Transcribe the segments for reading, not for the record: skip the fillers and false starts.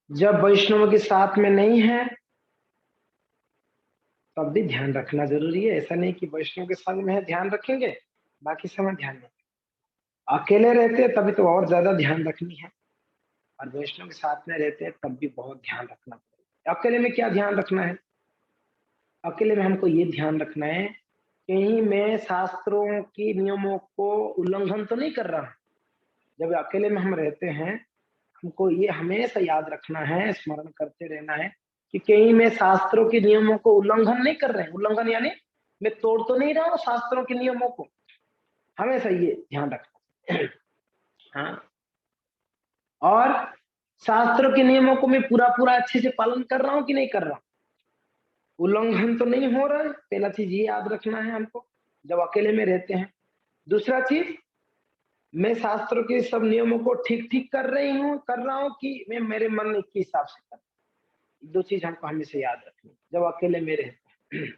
जब वैष्णव के साथ में नहीं है तब भी ध्यान रखना जरूरी है। ऐसा नहीं कि वैष्णव के संग में है ध्यान रखेंगे, बाकी समय ध्यान नहीं। अकेले रहते हैं तभी तो और ज्यादा ध्यान रखनी है, और वैष्णव के साथ में रहते हैं तब भी बहुत ध्यान रखना पड़ेगा। अकेले में क्या ध्यान रखना है? अकेले में हमको ये ध्यान रखना है, कहीं मैं शास्त्रों की नियमों को उल्लंघन तो नहीं कर रहा हूं। जब अकेले में हम रहते हैं, हमको ये हमेशा याद रखना है, स्मरण करते रहना है कि कहीं मैं शास्त्रों के नियमों को उल्लंघन नहीं कर रहे हैं। उल्लंघन यानी मैं तोड़ तो नहीं रहा हूँ शास्त्रों के नियमों को, हमेशा ये ध्यान रखना। हाँ, और शास्त्रों के नियमों को मैं पूरा पूरा अच्छे से पालन कर रहा हूँ कि नहीं कर रहा हूँ, उल्लंघन तो नहीं हो रहा है। पहला चीज ये याद रखना है हमको जब अकेले में रहते हैं। दूसरा चीज, मैं शास्त्रों के सब नियमों को ठीक ठीक कर रहा हूँ कि मैं मेरे मन के हिसाब से कर रहा हूँ। दो चीज हमको हमेशा याद रखनी जब अकेले में रहते हैं।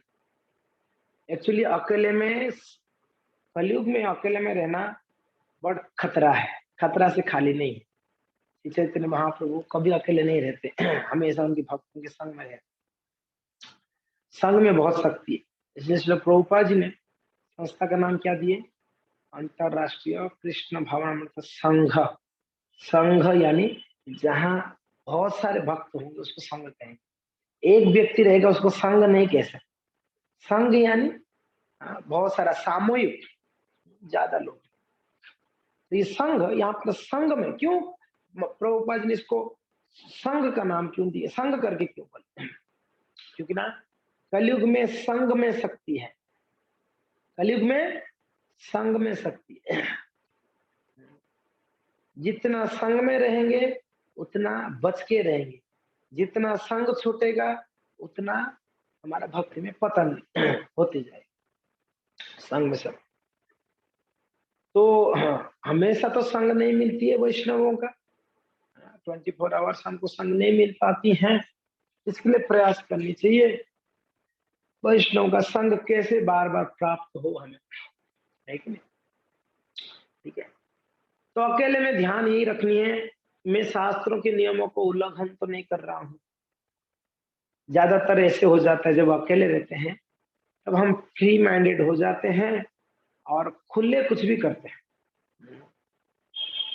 एक्चुअली अकेले में, कलयुग में अकेले में रहना बड़ा खतरा है, खतरा से खाली नहीं है। श्री चैतन्य महाप्रभु कभी अकेले नहीं रहते, हमेशा उनके भक्तों के संग में रहते। संघ में बहुत शक्ति है, इसलिए श्रील प्रभुपाद जी ने संस्था का नाम क्या दिए? अंतरराष्ट्रीय कृष्ण भावनामृत संघ। संघ यानी जहां बहुत सारे भक्त होंगे उसको संघ कहेंगे। एक व्यक्ति रहेगा उसको संघ नहीं कह सकते। संघ यानी बहुत सारा, सामूहिक, ज्यादा लोग। तो ये संघ, यहाँ पर संघ में क्यों प्रभुपाद जी ने इसको संघ का नाम क्यों दिया, संघ करके क्यों बोले? क्योंकि ना कलयुग में संघ में शक्ति है, कलयुग में संघ में शक्ति है। जितना संघ में रहेंगे उतना बच के रहेंगे, जितना संघ छूटेगा उतना हमारा भक्ति में पतन होते जाएगा। संघ में सब तो हमेशा तो संघ नहीं मिलती है वैष्णवों का, 24 आवर्स हमको संघ नहीं मिल पाती हैं। इसके लिए प्रयास करनी चाहिए वैष्णव का संघ कैसे बार बार प्राप्त हो हमें, है कि नहीं? ठीक है, तो अकेले में ध्यान यही रखनी है, मैं शास्त्रों के नियमों को उल्लंघन तो नहीं कर रहा हूँ। ज्यादातर ऐसे हो जाता है जब अकेले रहते हैं तब हम फ्री माइंडेड हो जाते हैं और खुले कुछ भी करते हैं।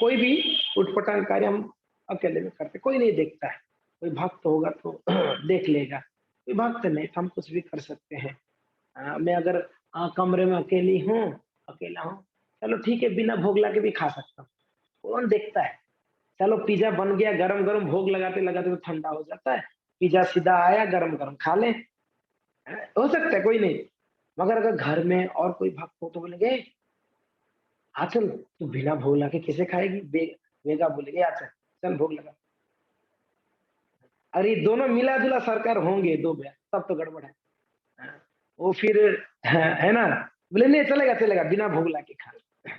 कोई भी उटपटांग कार्य हम अकेले में करते, कोई नहीं देखता है। कोई भक्त होगा तो देख लेगा, कोई भक्त नहीं तो हम कुछ भी कर सकते हैं। मैं अगर कमरे में अकेली हूँ, अकेला हूँ, चलो ठीक है, बिना भोग लगे भी खा सकता हूँ, कौन देखता है। चलो पिज्जा बन गया, गरम गरम भोग लगाते लगाते तो ठंडा हो जाता है, पिज्जा सीधा आया, गरम गरम खा ले, हो सकता है, कोई नहीं। मगर अगर घर में और कोई भक्त हो तो बोलेंगे चल तू बिना भोग लगे कैसे खाएगी, बेगा बोलेगे चल चल भोग लगा। अरे दोनों मिला जुला सरकार होंगे दो भैया, तब तो गड़बड़ है। वो फिर है ना, बोले नहीं चलेगा चलेगा बिना भोग लाके खा ले।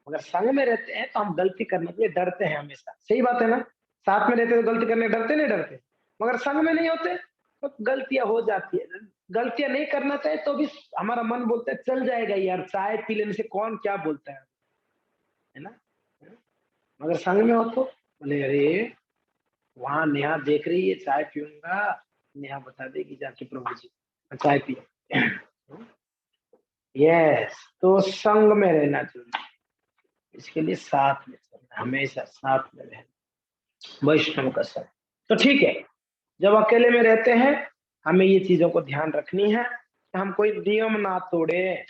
मगर संग में रहते हैं तो हम गलती करने के लिए डरते हैं हमेशा, सही बात है ना? साथ में रहते तो गलती करने डरते नहीं डरते, मगर संग में नहीं होते तो गलतियां हो जाती है। गलतियां नहीं करना चाहे तो भी हमारा मन बोलता है चल जाएगा यार, चाय पी लेने से कौन क्या बोलता है ना? मगर संग में हो तो बोले अरे वहां नेहा देख रही है, चाय पीऊंगा, नेहा बता देगी जाके प्रभु जी चाय पिए। यस, तो संग में रहना चाहिए, इसके लिए साथ में चलना, हमेशा साथ में रहना, वैष्णव का संग। तो ठीक है, जब अकेले में रहते हैं हमें ये चीजों को ध्यान रखनी है कि हम कोई नियम ना तोड़े,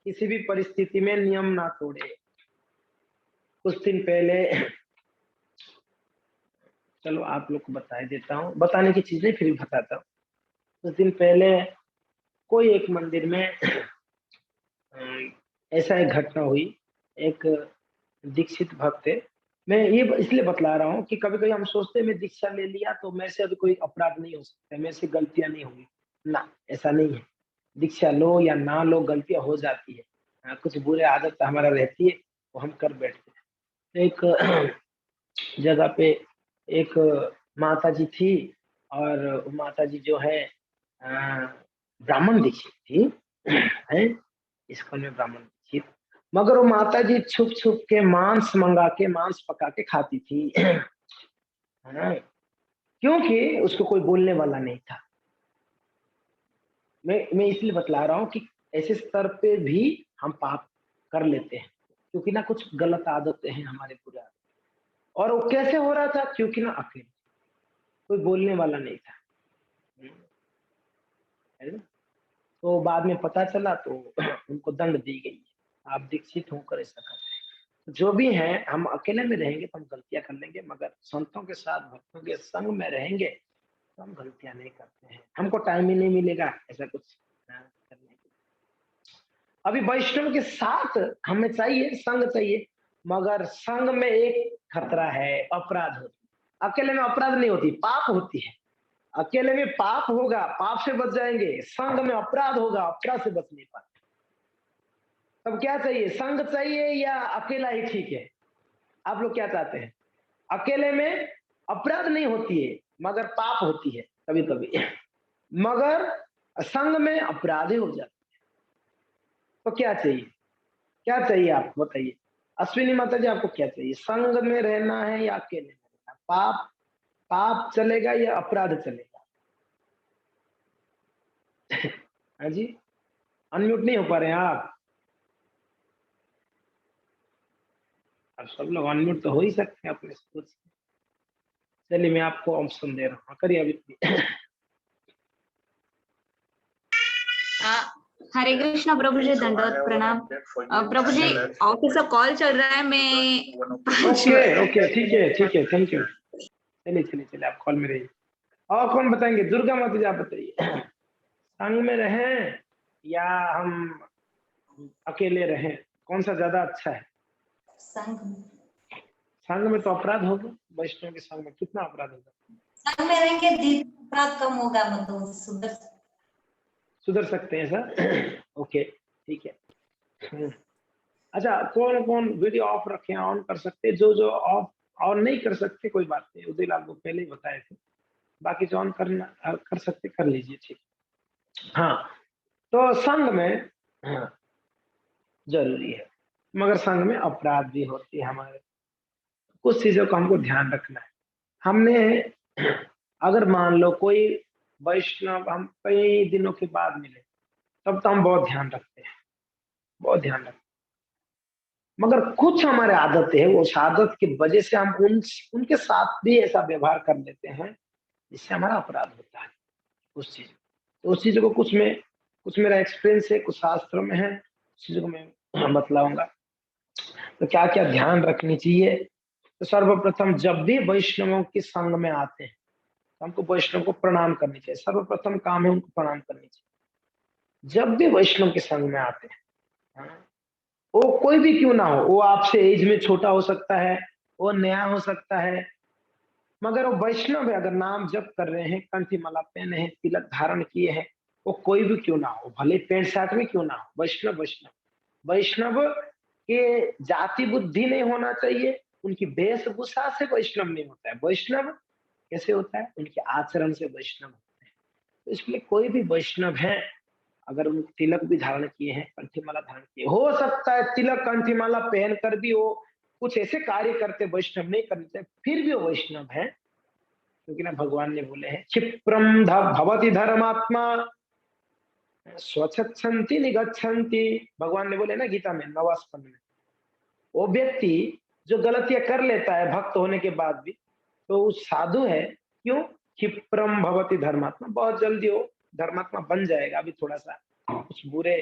किसी भी परिस्थिति में नियम ना तोड़े। कुछ दिन पहले, चलो आप लोग को बता देता हूँ, बताने की चीज नहीं फिर भी बताता हूँ। कुछ दिन पहले कोई एक मंदिर में ऐसा एक घटना हुई। एक दीक्षित भक्त थे, मैं ये इसलिए बतला रहा हूँ कि कभी कभी हम सोचते हैं मैं दीक्षा ले लिया तो मेरे से अभी कोई अपराध नहीं हो सकता, मेरे से गलतियां नहीं होंगी। ना, ऐसा नहीं है। दीक्षा लो या ना लो गलतियां हो जाती है। कुछ बुरे आदत हमारा रहती है वो हम कर बैठते हैं। एक जगह पे एक माता जी थी, और माता जी जो है ब्राह्मण दीक्षित थी, है इस्कॉन में ब्राह्मण दीक्षित। मगर वो माता जी छुप छुप के मांस मंगा के, मांस पका के खाती थी। है क्योंकि उसको कोई बोलने वाला नहीं था। मैं इसलिए बतला रहा हूं कि ऐसे स्तर पे भी हम पाप कर लेते हैं, क्योंकि ना कुछ गलत आदतें हैं हमारे पूरे। और वो कैसे हो रहा था? क्योंकि ना अकेले, कोई बोलने वाला नहीं था। है ना? तो बाद में पता चला तो उनको दंड दी गई, आप दीक्षित होकर ऐसा कर रहे हैं। जो भी है, हम अकेले में रहेंगे तो हम गलतियां कर लेंगे, मगर संतों के साथ, भक्तों के संग में रहेंगे तो हम गलतियां नहीं करते हैं। हमको टाइम ही नहीं मिलेगा ऐसा कुछ करने के। अभी वैष्णव के साथ हमें चाहिए, संग चाहिए, मगर संग में एक खतरा है, अपराध होती है। अकेले में अपराध नहीं होती, पाप होती है। अकेले में पाप होगा, पाप से बच जाएंगे, संग में अपराध होगा, अपराध से बच नहीं पाते। तब क्या चाहिए? संग चाहिए या अकेला ही ठीक है? आप लोग क्या चाहते हैं? अकेले में अपराध नहीं होती है, मगर पाप होती है कभी कभी। मगर संग में अपराध ही हो जाते। तो क्या चाहिए? क्या चाहिए आपको बताइए? अश्विनी माता जी, आपको क्या चाहिए? संग में रहना है या अकेले में रहना? पाप पाप चलेगा या अपराध चलेगा? हाँ जी, अनम्यूट नहीं हो पा रहे हैं आप? अब सब लोग अनम्यूट तो हो ही सकते हैं अपने सोच से। चलिए मैं आपको ऑप्शन दे रहा हूँ, करिए अभी। हरे कृष्णा प्रभु जी, दंडवत प्रणाम। प्रभु जी, ऑफिस का कॉल चल रहा है, मैं ओके ओके, ठीक है ठीक है, थैंक यू। चलिए चलिए चलिए, आप कॉल में रहिए। और कौन बताएंगे? दुर्गा माता जी, आप बताइए। संग में रहें या हम अकेले रहें, कौन सा ज्यादा अच्छा है? संग संग में तो अपराध होगा, वैष्णव के संग में कितना अपराध होगा? संग में रहेंगे, अपराध कम होगा, मतलब सुधर सकते हैं सर। ओके ठीक है। अच्छा, कौन कौन वीडियो ऑफ रखे हैं, ऑन कर सकते हैं? जो जो ऑफ ऑन नहीं कर सकते कोई बात नहीं, उदिल आपको पहले ही बताए थे। बाकी जो ऑन करना कर सकते कर लीजिए, ठीक। हाँ, तो संग में, हाँ, जरूरी है, मगर संग में अपराध भी होती है हमारे। कुछ चीजों का हमको ध्यान रखना है। हमने, अगर मान लो कोई वैष्णव हम कई दिनों के बाद मिले, तब तो हम बहुत ध्यान रखते हैं, बहुत ध्यान रखते हैं। मगर कुछ हमारे आदत है, उस आदत की वजह से हम उनके साथ भी ऐसा व्यवहार कर लेते हैं जिससे हमारा अपराध होता है उस चीज। तो उस चीज को कुछ मेरा एक्सपीरियंस है, कुछ शास्त्रों में है, उस चीज को मैं बतलाऊंगा। तो क्या क्या ध्यान रखनी चाहिए? तो सर्वप्रथम जब भी वैष्णवों के संग में आते हैं तो हमको वैष्णव को प्रणाम करनी चाहिए। सर्वप्रथम काम है उनको प्रणाम करनी चाहिए जब भी वैष्णव के संग में आते हैं। हाँ? वो कोई भी क्यों ना हो, वो आपसे एज में छोटा हो सकता है, वो नया हो सकता है, मगर वो वैष्णव है। अगर नाम जप कर रहे हैं, कंठी माला पहने हैं, तिलक धारण किए हैं, वो कोई भी क्यों ना हो, भले पैंट शर्ट में क्यों ना हो, वैष्णव वैष्णव। वैष्णव के जाति बुद्धि नहीं होना चाहिए, उनकी वेशभूषा से वैष्णव नहीं होता है। वैष्णव कैसे होता है? उनके आचरण से वैष्णव होता है। तो इसलिए कोई भी वैष्णव है, अगर उन तिलक भी धारण किए हैं, कंठी माला धारण किए, हो सकता है तिलक कंठी माला पहन कर भी वो कुछ ऐसे कार्य करते वैष्णव नहीं करने चाहिए, फिर भी वो वैष्णव है। क्योंकि ना भगवान ने बोले हैं, क्षिप्रम भवति धर्मात्मा स्वच्छन्ति निगच्छन्ति। भगवान ने बोले ना गीता में 9वां स्कंद में। वो व्यक्ति जो गलतियां कर लेता है भक्त होने के बाद भी, तो वो साधु है। क्यों? क्षिप्रम भवति धर्मात्मा, बहुत जल्दी वो धर्मात्मा बन जाएगा। अभी थोड़ा सा कुछ बुरे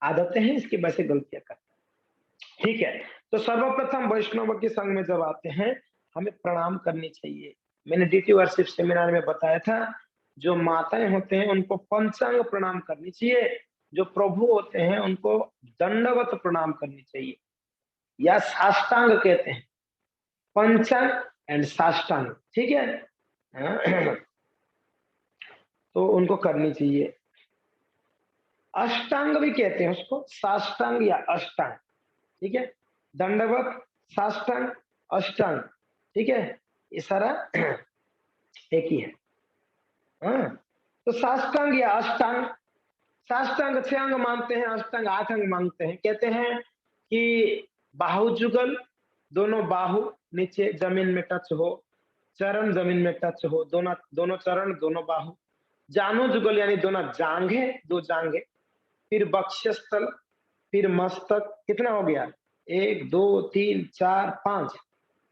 आदतें हैं, इसकी वजह से गलतियां करता है। ठीक है, तो सर्वप्रथम वैष्णव के संग में जब आते हैं, हमें प्रणाम करनी चाहिए। मैंने द्वितीय वार्षिक सेमिनार में बताया था, जो माताएं होते हैं उनको पंचांग प्रणाम करनी चाहिए, जो प्रभु होते हैं उनको दंडवत प्रणाम करनी चाहिए, या साष्टांग कहते हैं। पंचांग एंड साष्टांग, ठीक है। तो उनको करनी चाहिए। अष्टांग भी कहते हैं उसको, साष्टांग या अष्टांग, ठीक है। दंडवत, साष्टांग, अष्टांग, ठीक है, ये सारा एक ही है। हाँ, तो साष्टांग या अष्टांग, साष्टांग 6 अंग मानते हैं, अष्टांग 8 अंग मानते हैं। कहते हैं कि बाहु जुगल, दोनों बाहु नीचे जमीन में टच हो, चरण जमीन में टच हो, दोनों दोनों चरण, दोनों बाहु, जानु जुगल यानी दोनों जांघे, दो जांघे, फिर वक्षस्थल, फिर मस्तक। कितना हो गया? 1 2 3 4 5,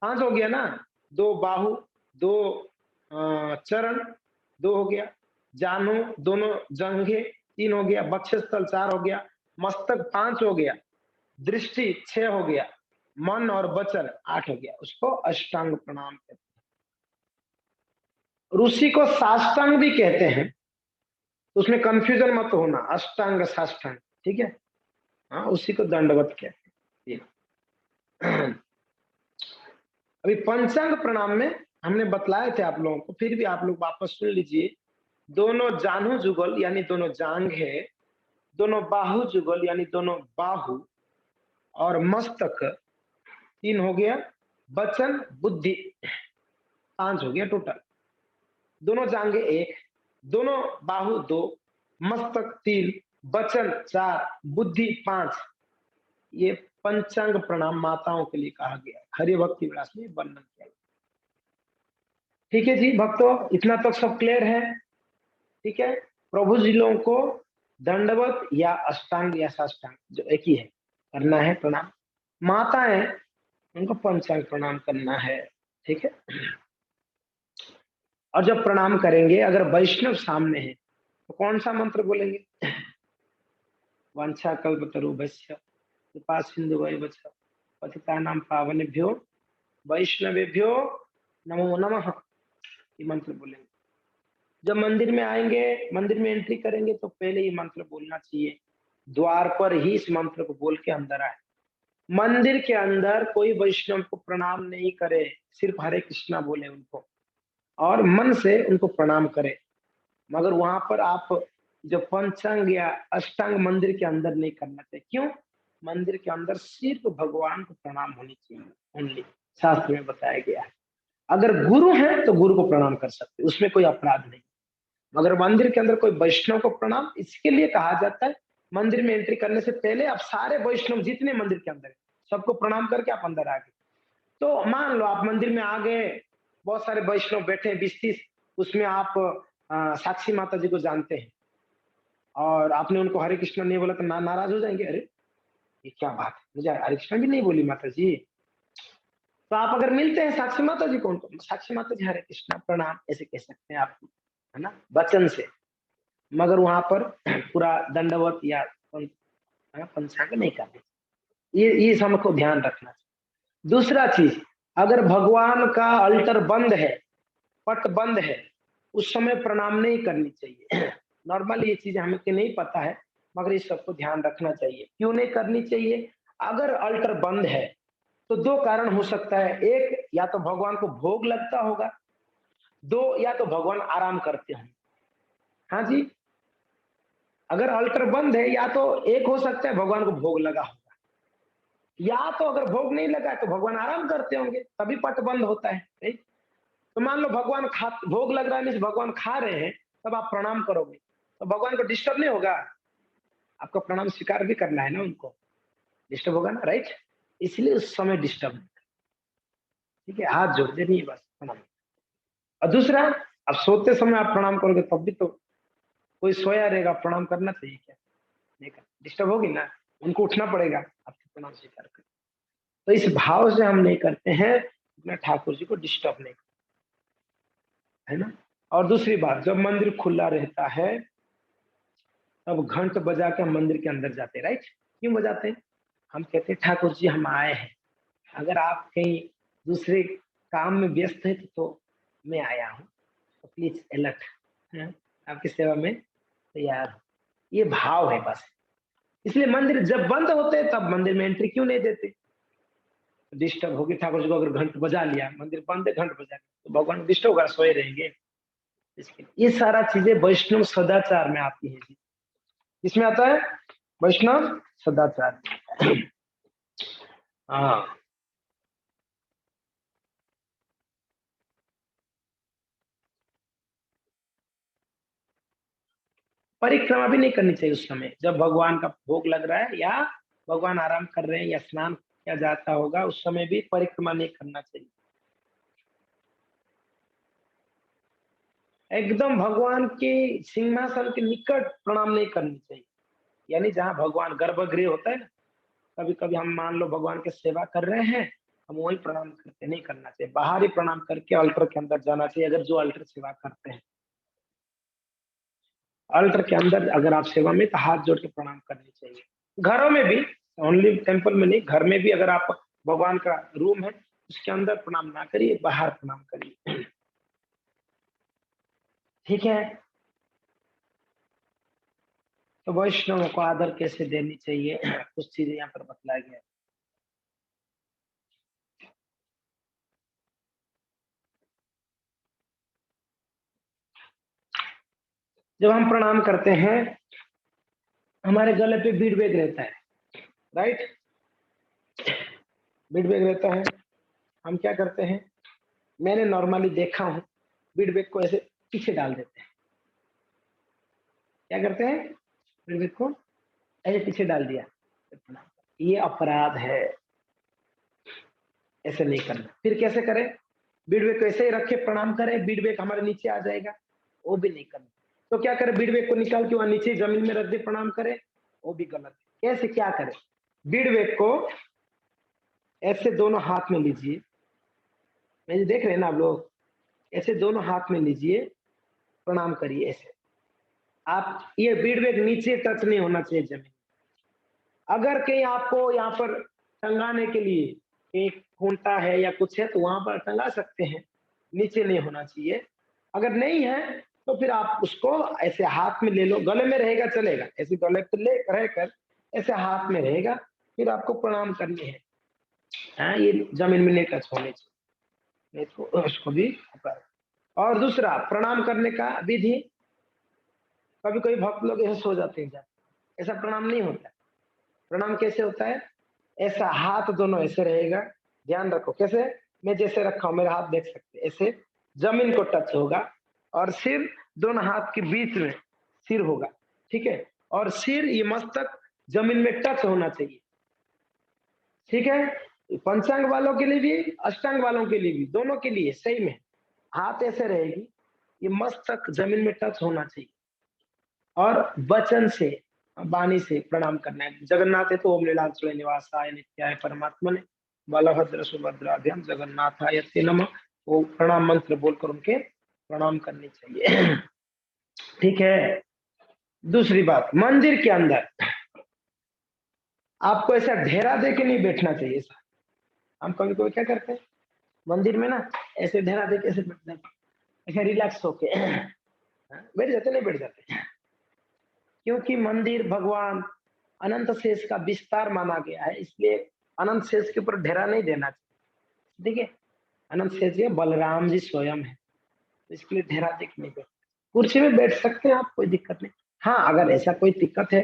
5 हो गया ना। 2 बाहु, 2 चरण, 2 हो गया, जानु दोनों जंघे 3 हो गया, वक्षस्थल 4 हो गया, मस्तक 5 हो गया, दृष्टि 6 हो गया, मन और वचन 8 हो गया। उसको अष्टांग प्रणाम कहते हैं। ऋषि को साष्टांग भी कहते हैं, तो उसमें कंफ्यूजन मत होना, अष्टांग साष्टांग, ठीक है। हाँ, उसी को दंडवत कहते हैं। अभी पंचांग प्रणाम में हमने बतलाए थे आप लोगों को, फिर भी आप लोग वापस सुन लीजिए। दोनों जानु जुगल यानी दोनों जांघे, दोनों बाहु जुगल यानी दोनों बाहु, और मस्तक 3 हो गया, वचन बुद्धि 5 हो गया टोटल। दोनों जांघे 1, दोनों बाहु 2, मस्तक 3, वचन 4, बुद्धि 5। ये पंचांग प्रणाम माताओं के लिए कहा गया, हरि भक्ति विलास में वर्णन किया। ठीक है जी भक्तों, इतना तक सब क्लियर है? ठीक है। प्रभु जी लोगों को दंडवत या अष्टांग या साष्टांग जो एक ही है करना है प्रणाम। माताएं उनको पंचांग प्रणाम करना है, ठीक है। और जब प्रणाम करेंगे, अगर वैष्णव सामने है तो कौन सा मंत्र बोलेंगे? वांछा कल्पतरुभ्यश्च कृपा सिंधुभ्यश्च पतितानां पावनेभ्यो वैष्णवेभ्यो नमो नमः, ये मंत्र बोलेंगे। जब मंदिर में आएंगे, मंदिर में एंट्री करेंगे तो पहले ये मंत्र बोलना चाहिए। द्वार पर ही इस मंत्र को बोल के अंदर आए। मंदिर के अंदर कोई वैष्णव को प्रणाम नहीं करे, सिर्फ हरे कृष्णा बोले उनको और मन से उनको प्रणाम करे। मगर वहां पर आप जो पंचांग या अष्टांग मंदिर के अंदर नहीं करना चाहिए। क्यों? मंदिर के अंदर सिर्फ भगवान को प्रणाम होनी चाहिए, ओनली, शास्त्र में बताया गया है। अगर गुरु है तो गुरु को प्रणाम कर सकते, उसमें कोई अपराध नहीं। मगर मंदिर के अंदर कोई वैष्णव को प्रणाम इसके लिए कहा जाता है, मंदिर में एंट्री करने से पहले आप सारे वैष्णव जितने मंदिर के अंदर है सबको प्रणाम करके आप अंदर आ गए। तो मान लो आप मंदिर में आ गए, बहुत सारे वैष्णव बैठे 20-30, उसमें आप साक्षी माता जी को जानते हैं और आपने उनको हरे कृष्णा नहीं बोला तो नाराज हो जाएंगे। अरे ये क्या बात है, मुझे हरे कृष्णा भी नहीं बोली माता जी। तो आप अगर मिलते हैं साक्षी माता जी को, उनको साक्षी माता जी हरे कृष्णा प्रणाम ऐसे कह सकते हैं आप, है ना, वचन से। मगर वहां पर पूरा दंडवत या पंचांग नहीं करना, ये हमको ध्यान रखना चाहिए। दूसरा चीज, अगर भगवान का अल्टर बंद है, पट बंद है, उस समय प्रणाम नहीं करनी चाहिए। नॉर्मली ये चीजें हमें नहीं पता है, मगर इस सबको ध्यान रखना चाहिए। क्यों नहीं करनी चाहिए? अगर अल्टर बंद है तो 2 कारण हो सकता है। एक, या तो भगवान को भोग लगता होगा, 2, या तो भगवान आराम करते हैं। हाँ जी, अगर अल्टर बंद है, या तो एक हो सकता है भगवान को भोग लगा होगा, या तो अगर भोग नहीं लगा तो भगवान आराम करते होंगे, तभी पट बंद होता है। नहीं? तो मान लो भगवान भोग लग रहा है, भगवान खा रहे हैं, तब आप प्रणाम करोगे तो भगवान को डिस्टर्ब नहीं होगा? आपका प्रणाम स्वीकार भी करना है ना, उनको डिस्टर्ब होगा ना, राइट? इसलिए उस समय डिस्टर्ब नहीं, ठीक है, हाथ जोड़ दे नहीं बस प्रणाम। और दूसरा, अब सोते समय आप प्रणाम करोगे तब भी तो कोई सोया रहेगा, प्रणाम करना चाहिए क्या? नहीं करना, डिस्टर्ब होगी ना, उनको उठना पड़ेगा आपके प्रणाम स्वीकार कर। तो इस भाव से हम नहीं करते हैं, अपने ठाकुर जी को डिस्टर्ब नहीं, है ना। और दूसरी बात, जब मंदिर खुला रहता है तब घंट बजा के हम मंदिर के अंदर जाते हैं, राइट? क्यों बजाते हैं? हम कहते हैं ठाकुर जी हम आए हैं। अगर आप कहीं दूसरे काम में व्यस्त है तो मैं आया हूँ, तो प्लीज अलर्ट, आपकी सेवा में तैयार हूँ। ये भाव है बस। इसलिए मंदिर जब बंद होते हैं तब मंदिर में एंट्री क्यों नहीं देते? डिस्टर्ब होगी ठाकुर जी को, अगर घंट बजा लिया, मंदिर बंद है घंट बजा लिया, तो भगवान डिस्टर्ब होगा, सोए रहेंगे। ये सारा चीजें वैष्णव सदाचार में आती है जी। इसमें आता है वैष्णव सदाचार। हाँ, परिक्रमा भी नहीं करनी चाहिए उस समय जब भगवान का भोग लग रहा है, या भगवान आराम कर रहे हैं या स्नान किया जाता होगा, उस समय भी परिक्रमा नहीं करना चाहिए। एकदम भगवान के सिंहासन के निकट प्रणाम नहीं करनी चाहिए। यानी जहाँ भगवान गर्भगृह होता है ना, कभी कभी हम मान लो भगवान की सेवा कर रहे हैं, हम वही प्रणाम करते, नहीं करना चाहिए। बाहर ही प्रणाम करके अल्टर के अंदर जाना चाहिए, अगर जो अल्टर सेवा करते हैं। अल्टर के अंदर अगर आप सेवा में, तो हाथ जोड़ के प्रणाम करनी चाहिए। घरों में भी, ओनली टेम्पल में नहीं, घर में भी अगर आप भगवान का रूम है उसके अंदर प्रणाम ना करिए, बाहर प्रणाम करिए। ठीक है। तो वैष्णवों को आदर कैसे देनी चाहिए, कुछ चीजें यहाँ पर बतलाया गया है। जब हम प्रणाम करते हैं, हमारे गले पे बीड बैग रहता है, राइट? बीड बैग रहता है, हम क्या करते हैं, मैंने नॉर्मली देखा हूं, बीड बैग को ऐसे पीछे डाल देते हैं। क्या करते हैं, बीड बैग को ऐसे पीछे डाल दिया, ये अपराध है, ऐसे नहीं करना। फिर कैसे करें, बीड बैग को ऐसे ही रखे प्रणाम करें, बीड बैग हमारे नीचे आ जाएगा, वो भी नहीं करना। तो क्या करें, बीड बैग को निकाल के वहां नीचे जमीन में रख दे, प्रणाम करें, वो भी गलत है। कैसे, क्या करें, बीड बैग को ऐसे दोनों हाथ में लीजिए, मैं देख रहे हैं ना आप लोग, ऐसे दोनों हाथ में लीजिए, प्रणाम करिए ऐसे। आप ये बीड बैग नीचे टच नहीं होना चाहिए जमीन। अगर कहीं आपको यहाँ पर टंगाने के लिए एक खूंटा है या कुछ है, तो वहां पर टंगा सकते हैं, नीचे नहीं होना चाहिए। अगर नहीं है तो फिर आप उसको ऐसे हाथ में ले लो, गले में रहेगा चलेगा, ऐसे गले पे ले रहकर ऐसे हाथ में रहेगा, फिर आपको प्रणाम करनी है। हाँ, ये जमीन में नहीं टच होने चाहिए, नहीं तो उसको भी अपराध। और दूसरा, प्रणाम करने का विधि, कभी कभी भक्त लोग ऐसे सो जाते हैं, ऐसा प्रणाम नहीं होता। प्रणाम कैसे होता है, ऐसा हाथ दोनों ऐसे रहेगा, ध्यान रखो कैसे, मैं जैसे रखा हूं, मेरा हाथ देख सकते हैं, ऐसे जमीन को टच होगा, और सिर दोनों हाथ के बीच में सिर होगा, ठीक है, और सिर, ये मस्तक जमीन में टच होना चाहिए, ठीक है। पंचांग वालों के लिए भी, अष्टांग वालों के लिए भी, दोनों के लिए सही में हाथ ऐसे रहेगी, ये मस्तक जमीन में टच होना चाहिए, और वचन से, वाणी से प्रणाम करना है। जगन्नाथ है तो ओम लीलाचल निवासाय नित्याय परमात्मा ने, बलभद्र सुभद्राभ्याम जगन्नाथाय ते नमः, वो प्रणाम मंत्र बोलकर उनके प्रणाम करनी चाहिए। ठीक है। दूसरी बात, मंदिर के अंदर आपको ऐसा ढेरा दे के नहीं बैठना चाहिए। हम कभी कभी क्या करते हैं, मंदिर में ना ऐसे ढेरा दे के ऐसे बैठते हैं, ऐसे रिलैक्स होके बैठ जाते, नहीं बैठ जाते, क्योंकि मंदिर भगवान अनंत शेष का विस्तार माना गया है, इसलिए अनंत शेष के ऊपर ढेरा नहीं देना चाहिए। देखिए, अनंत शेष जी बलराम जी स्वयं है, तो इसके लिए ढेरा देख नहीं बैठ, कुर्सी में बैठ सकते हैं आप, कोई दिक्कत नहीं। हाँ, अगर ऐसा कोई दिक्कत है,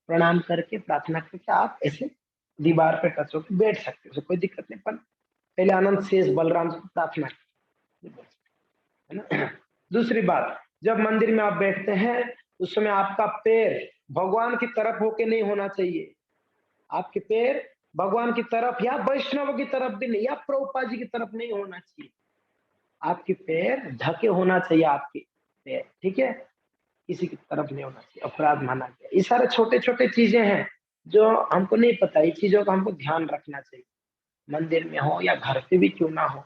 प्रणाम करके प्रार्थना करके आप ऐसे दीवार पे टच होकर बैठ सकते हो, कोई दिक्कत नहीं, पर पहले अनंत शेष बलराम जी को प्रार्थना है ना। दूसरी बात, जब मंदिर में आप बैठते हैं, उस समय आपका पैर भगवान की तरफ होके नहीं होना चाहिए। आपके पैर भगवान की तरफ या वैष्णव की तरफ भी नहीं, या प्रभुपाद जी की तरफ नहीं होना चाहिए। आपके पैर ढके होना चाहिए, आपके पैर, ठीक है, किसी की तरफ नहीं होना चाहिए, अपराध माना गया। ये सारे छोटे छोटे चीजें हैं जो हमको नहीं पता, ये चीजों का हमको ध्यान रखना चाहिए, मंदिर में हो या घर पे भी क्यों ना हो,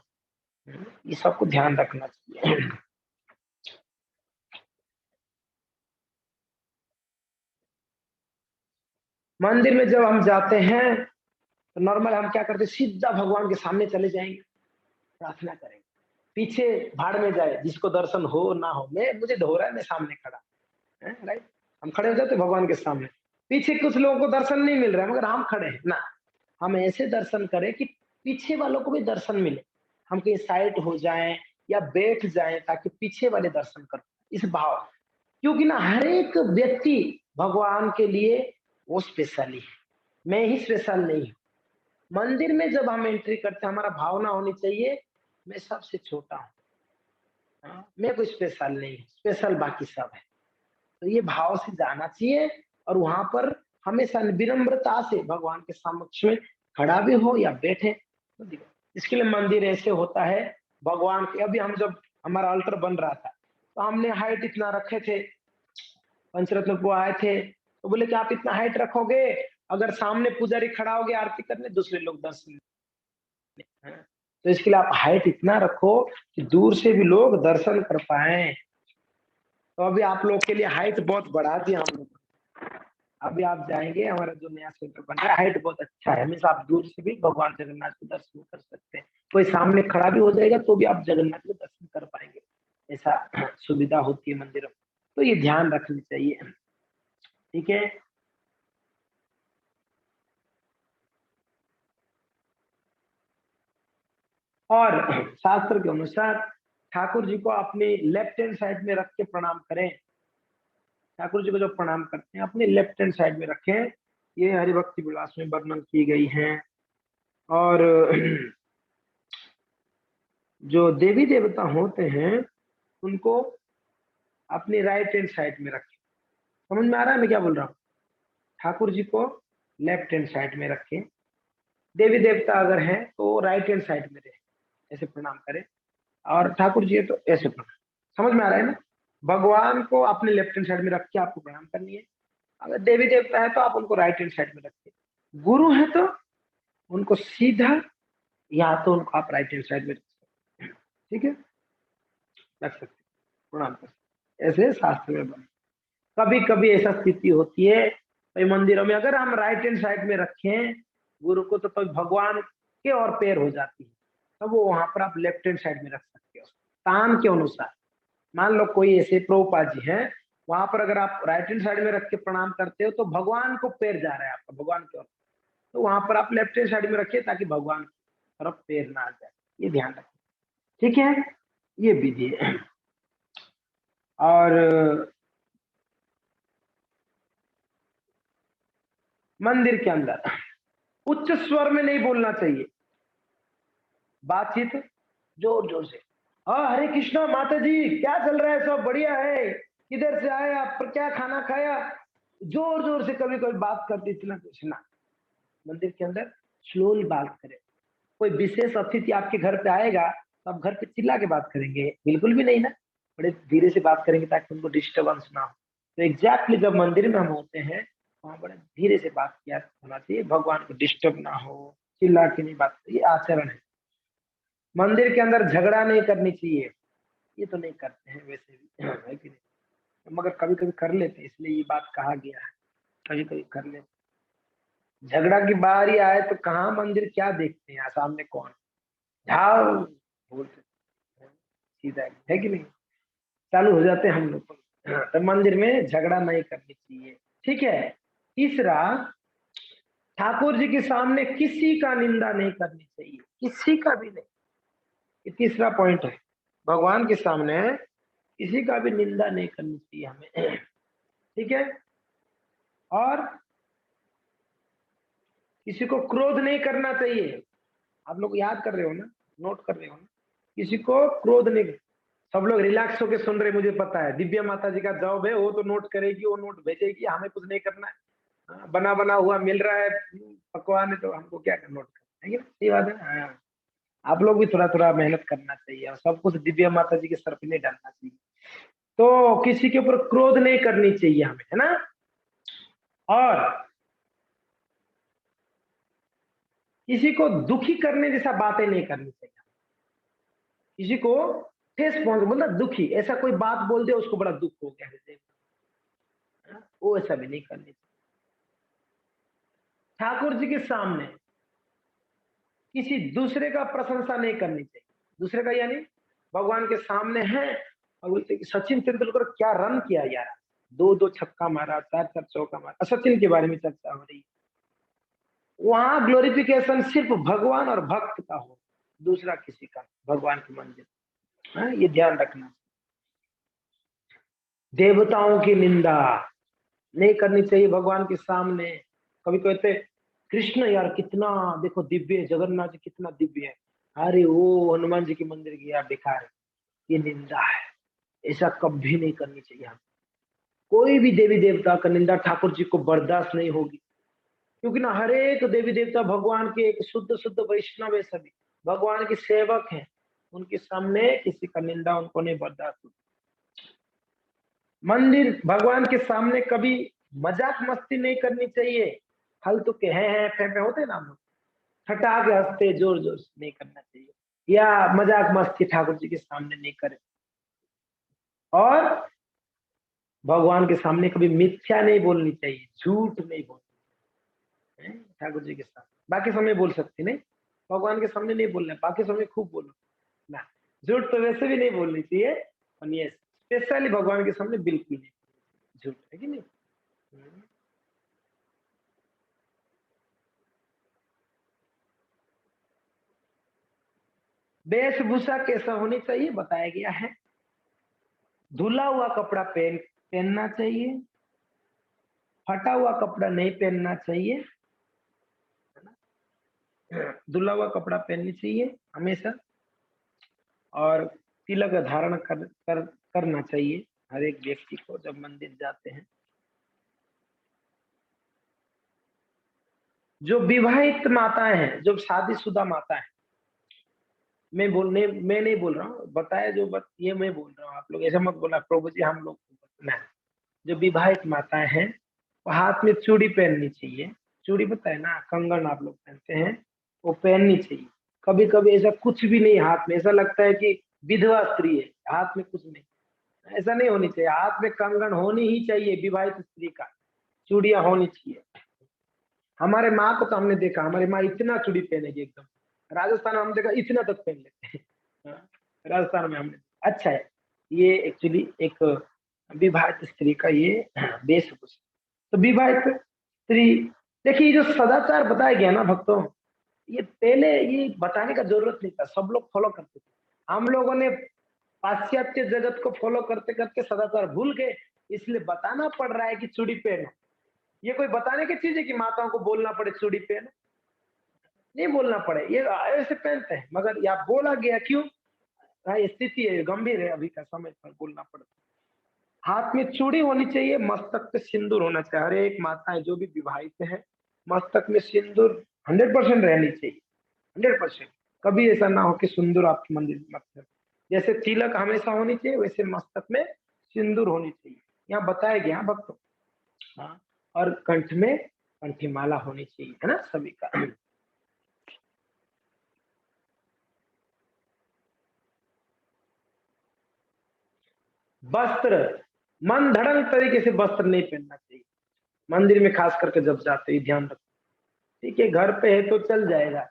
ये सबको ध्यान रखना चाहिए। मंदिर में जब हम जाते हैं, तो नॉर्मल हम क्या करते हैं, सीधा भगवान के सामने चले जाएंगे, प्रार्थना करेंगे, पीछे भाड़ में जाए, जिसको दर्शन हो ना हो, मैं मुझे हो रहा है, मैं सामने खड़ा है, राइट, हम खड़े हो जाते भगवान के सामने। पीछे कुछ लोगों को दर्शन नहीं मिल रहा है, मगर हम खड़े हैं ना, हम ऐसे दर्शन करें कि पीछे वालों को भी दर्शन मिले, हम कहीं साइड हो जाएं या बैठ जाएं, ताकि पीछे वाले दर्शन कर, इस भाव। क्योंकि ना हर एक व्यक्ति भगवान के लिए वो स्पेशल ही है, मैं ही स्पेशल नहीं हूं। मंदिर में जब हम एंट्री करते हैं, हमारा भावना होनी चाहिए, मैं सबसे छोटा हूँ, हाँ, मैं कोई स्पेशल नहीं हूँ, स्पेशल बाकी सब है। तो ये भाव से जाना चाहिए, और वहां पर हमेशा विनम्रता से भगवान के समक्ष में खड़ा भी हो या बैठे तो इसके लिए मंदिर ऐसे होता है, भगवान के, अभी हम जब हमारा अल्टर बन रहा था, तो हमने हाइट इतना रखे थे, पंचरत्न को आए थे तो बोले कि आप इतना हाइट रखोगे, अगर सामने पुजारी खड़ा हो गया आरती करने, दूसरे लोग दर्शन, तो इसके लिए आप हाइट इतना रखो कि दूर से भी लोग दर्शन कर पाए। तो अभी आप लोग के लिए हाइट बहुत बढ़ा दिया हम लोग। अभी आप जाएंगे, हमारा जो नया सेंटर बन रहा है, हाइट बहुत अच्छा है, मीन्स आप दूर से भी भगवान जगन्नाथ के दर्शन कर सकते हैं। कोई सामने खड़ा भी हो जाएगा तो भी आप जगन्नाथ के दर्शन कर पाएंगे, ऐसा सुविधा होती है मंदिरों में। तो ये ध्यान रखनी चाहिए, ठीक है। और शास्त्र के अनुसार ठाकुर जी को अपनी लेफ्ट हैंड साइड में रख के प्रणाम करें। ठाकुर जी को जो प्रणाम करते हैं अपने लेफ्ट हैंड साइड में रखें, ये हरिभक्ति विलास में वर्णन की गई हैं। और जो देवी देवता होते हैं उनको अपनी राइट हैंड साइड में रखें। समझ में आ रहा है मैं क्या बोल रहा हूँ? ठाकुर जी को लेफ्ट हैंड साइड में रखें, देवी देवता अगर हैं तो राइट हैंड साइड में रहे, ऐसे प्रणाम करें। और ठाकुर जी है तो ऐसे प्रणाम। समझ में आ रहा है ना? भगवान को अपने लेफ्ट हैंड साइड में रख के आपको प्रणाम करनी है। अगर देवी देवता है तो आप उनको राइट हैंड साइड में रखिए। गुरु है तो उनको सीधा, या तो उनको आप राइट हैंड साइड में रख सकते हैं, ठीक है, रख सकते हैं, प्रणाम कर सकते, ऐसे शास्त्र में बने। कभी कभी ऐसा स्थिति होती है भाई मंदिरों में अगर हम राइट हैंड साइड में रखें गुरु को तो भगवान के और पैर हो जाती है, तब वो वहां पर आप लेफ्ट हैंड साइड में रख सकते हो स्थान के अनुसार। मान लो कोई ऐसे प्रभुपाद जी हैं, वहां पर अगर आप राइट हैंड साइड में रख के प्रणाम करते हो तो भगवान को पैर जा रहा है आपका, भगवान की ओर, तो वहां पर आप लेफ्ट हैंड साइड में रखिए ताकि भगवान की तरफ पैर ना आ जाए, ये ध्यान रखें, ठीक है। ये विधि है। और मंदिर के अंदर उच्च स्वर में नहीं बोलना चाहिए, बातचीत जोर जोर से, हाँ हरे कृष्णा माता जी क्या चल रहा है, सब बढ़िया है, किधर से आए आप, पर क्या खाना खाया, जोर जोर से कभी कभी बात करते, इतना कुछ ना। मंदिर के अंदर स्लोली बात करें। कोई विशेष अतिथि आपके घर पे आएगा तो आप घर पे चिल्ला के बात करेंगे? बिल्कुल भी नहीं ना, बड़े धीरे से बात करेंगे ताकि उनको डिस्टर्बेंस ना हो। तो एग्जैक्टली जब मंदिर में हम होते हैं वहां बड़े धीरे से बात किया होना चाहिए, भगवान को डिस्टर्ब ना हो, चिल्ला के नहीं बात, ये आचरण है। मंदिर के अंदर झगड़ा नहीं करनी चाहिए, ये तो नहीं करते हैं वैसे भी, है कि नहीं, मगर कभी कभी कर लेते हैं, इसलिए ये बात कहा गया है, कभी कभी कर लेते। झगड़ा की बारी आए तो कहाँ मंदिर क्या देखते हैं, सामने कौन, जाओ बोलते हैं, सीधा है कि नहीं, चालू हो जाते हैं हम लोग। तो मंदिर में झगड़ा नहीं करनी चाहिए, ठीक है। तीसरा, ठाकुर जी के सामने किसी का निंदा नहीं करनी चाहिए, किसी का भी नहीं, ये तीसरा पॉइंट है। भगवान के सामने किसी का भी निंदा नहीं करनी चाहिए हमें, ठीक है। और किसी को क्रोध नहीं करना चाहिए, आप लोग याद कर रहे हो ना, नोट कर रहे हो ना, किसी को क्रोध नहीं। सब लोग रिलैक्स होकर सुन रहे, मुझे पता है दिव्या माता जी का जॉब है, वो तो नोट करेगी, वो नोट भेजेगी, हमें कुछ नहीं करना है। बना बना हुआ मिल रहा है पकवान है तो हमको क्या नोट करना है, सही बात है ना। हाँ, आप लोग भी थोड़ा थोड़ा मेहनत करना चाहिए और सब कुछ दिव्या माता जी के सर पे नहीं डालना चाहिए। तो किसी के ऊपर क्रोध नहीं करनी चाहिए हमें, है ना। और किसी को दुखी करने जैसा बातें नहीं करनी चाहिए, किसी को ठेस पहुंच, मतलब दुखी, ऐसा कोई बात बोल दे उसको बड़ा दुख हो गया हृदय में, वो ऐसा भी नहीं करनी चाहिए। ठाकुर जी के सामने किसी दूसरे का प्रशंसा नहीं करनी चाहिए, दूसरे का यानी भगवान के सामने है और बोलते कि सचिन तेंदुलकर क्या रन किया यार, दो दो छक्का मारा, चार चार चौका मारा, सचिन के बारे में चर्चा हो रही, वहां ग्लोरिफिकेशन सिर्फ भगवान और भक्त का हो, दूसरा किसी का, भगवान के मंदिर, हाँ, ये ध्यान रखना। देवताओं की निंदा नहीं करनी चाहिए भगवान के सामने। कभी कहते कृष्ण यार कितना देखो दिव्य है, जगन्नाथ जी कितना दिव्य है, अरे वो हनुमान जी के मंदिर गया बेकार है, ये निंदा है, ऐसा कभी नहीं करनी चाहिए हम। कोई भी देवी देवता का निंदा ठाकुर जी को बर्दाश्त नहीं होगी, क्योंकि ना हर एक देवी देवता भगवान के एक शुद्ध शुद्ध वैष्णव है, सभी भगवान के सेवक हैं, उनके सामने किसी का निंदा उनको नहीं बर्दाश्त होती। मंदिर भगवान के सामने कभी मजाक मस्ती नहीं करनी चाहिए। फालतू के हैं फे होते हैं ना हम लोग, ठटा के हंसते जोर जोर से नहीं करना चाहिए, या मजाक मस्ती ठाकुर जी के सामने नहीं करें। और भगवान के सामने कभी मिथ्या नहीं बोलनी चाहिए, झूठ नहीं बोलनी है ठाकुर जी के सामने। बाकी समय बोल सकते नहीं, भगवान के सामने नहीं बोलना, बाकी समय खूब बोलो ना। झूठ तो वैसे भी नहीं बोलनी चाहिए, और ये स्पेशली भगवान के सामने बिल्कुल नहीं झूठ, है कि नहीं। वेशभूषा कैसा होनी चाहिए बताया गया है। धुला हुआ कपड़ा पहनना चाहिए, फटा हुआ कपड़ा नहीं पहनना चाहिए, धुला हुआ कपड़ा पहननी चाहिए हमेशा, और तिलक धारण करना चाहिए हर एक व्यक्ति को जब मंदिर जाते हैं। जो विवाहित माताएं हैं, जो शादीशुदा माता है, मैं नहीं बोल रहा हूँ, बताया जो ये मैं बोल रहा हूँ, आप लोग ऐसा मत बोला प्रभु जी हम लोग ना। जो विवाहित माताएं हैं वो हाथ में चूड़ी पहननी चाहिए। चूड़ी पता है ना, कंगन आप लोग पहनते हैं, वो पहननी चाहिए। कभी कभी ऐसा कुछ भी नहीं हाथ में, ऐसा लगता है कि विधवा स्त्री है, हाथ में कुछ नहीं, ऐसा नहीं होनी चाहिए। हाथ में कंगन होनी ही चाहिए, विवाहित स्त्री का चूड़ियां होनी चाहिए। हमारे माँ को तो हमने देखा, हमारी माँ इतना चूड़ी पहनेगी एकदम, राजस्थान में हम देखा इतना तक पहन लेते हैं। हाँ, राजस्थान में हमने, अच्छा है ये एक्चुअली एक विवाहित स्त्री का ये वेशभूषा। तो विवाहित स्त्री, देखिए जो सदाचार बताया गया ना भक्तों, ये पहले ये बताने का जरूरत नहीं था, सब लोग फॉलो करते थे। हम लोगों ने पाश्चात्य जगत को फॉलो करते करते सदाचार भूल गए, इसलिए बताना पड़ रहा है कि चूड़ी पहनो। ये कोई बताने की चीज है कि माताओं को बोलना पड़े चूड़ी पहनो, नहीं बोलना पड़े, ये ऐसे पहनते हैं, मगर यहाँ बोला गया क्यों। हाँ, स्थिति है गंभीर है, अभी का समय पर बोलना पड़ता है। हाथ में चूड़ी होनी चाहिए, मस्तक पे सिंदूर होना चाहिए। हर एक माताएं जो भी विवाहित है, मस्तक में सिंदूर 100% रहनी चाहिए, 100%। कभी ऐसा ना हो कि सिंदूर आपके मंदिर में मत है। जैसे तिलक हमेशा होनी चाहिए, वैसे मस्तक में सिंदूर होनी चाहिए, यहाँ बताया गया भक्तों। हाँ, और कंठ में कंठी माला होनी चाहिए, है ना सभी का। वस्त्र, मन धड़ंग तरीके से वस्त्र नहीं पहनना चाहिए मंदिर में, खास करके जब जाते ही ध्यान रखो। ठीक है, घर पे है तो चल जाएगा,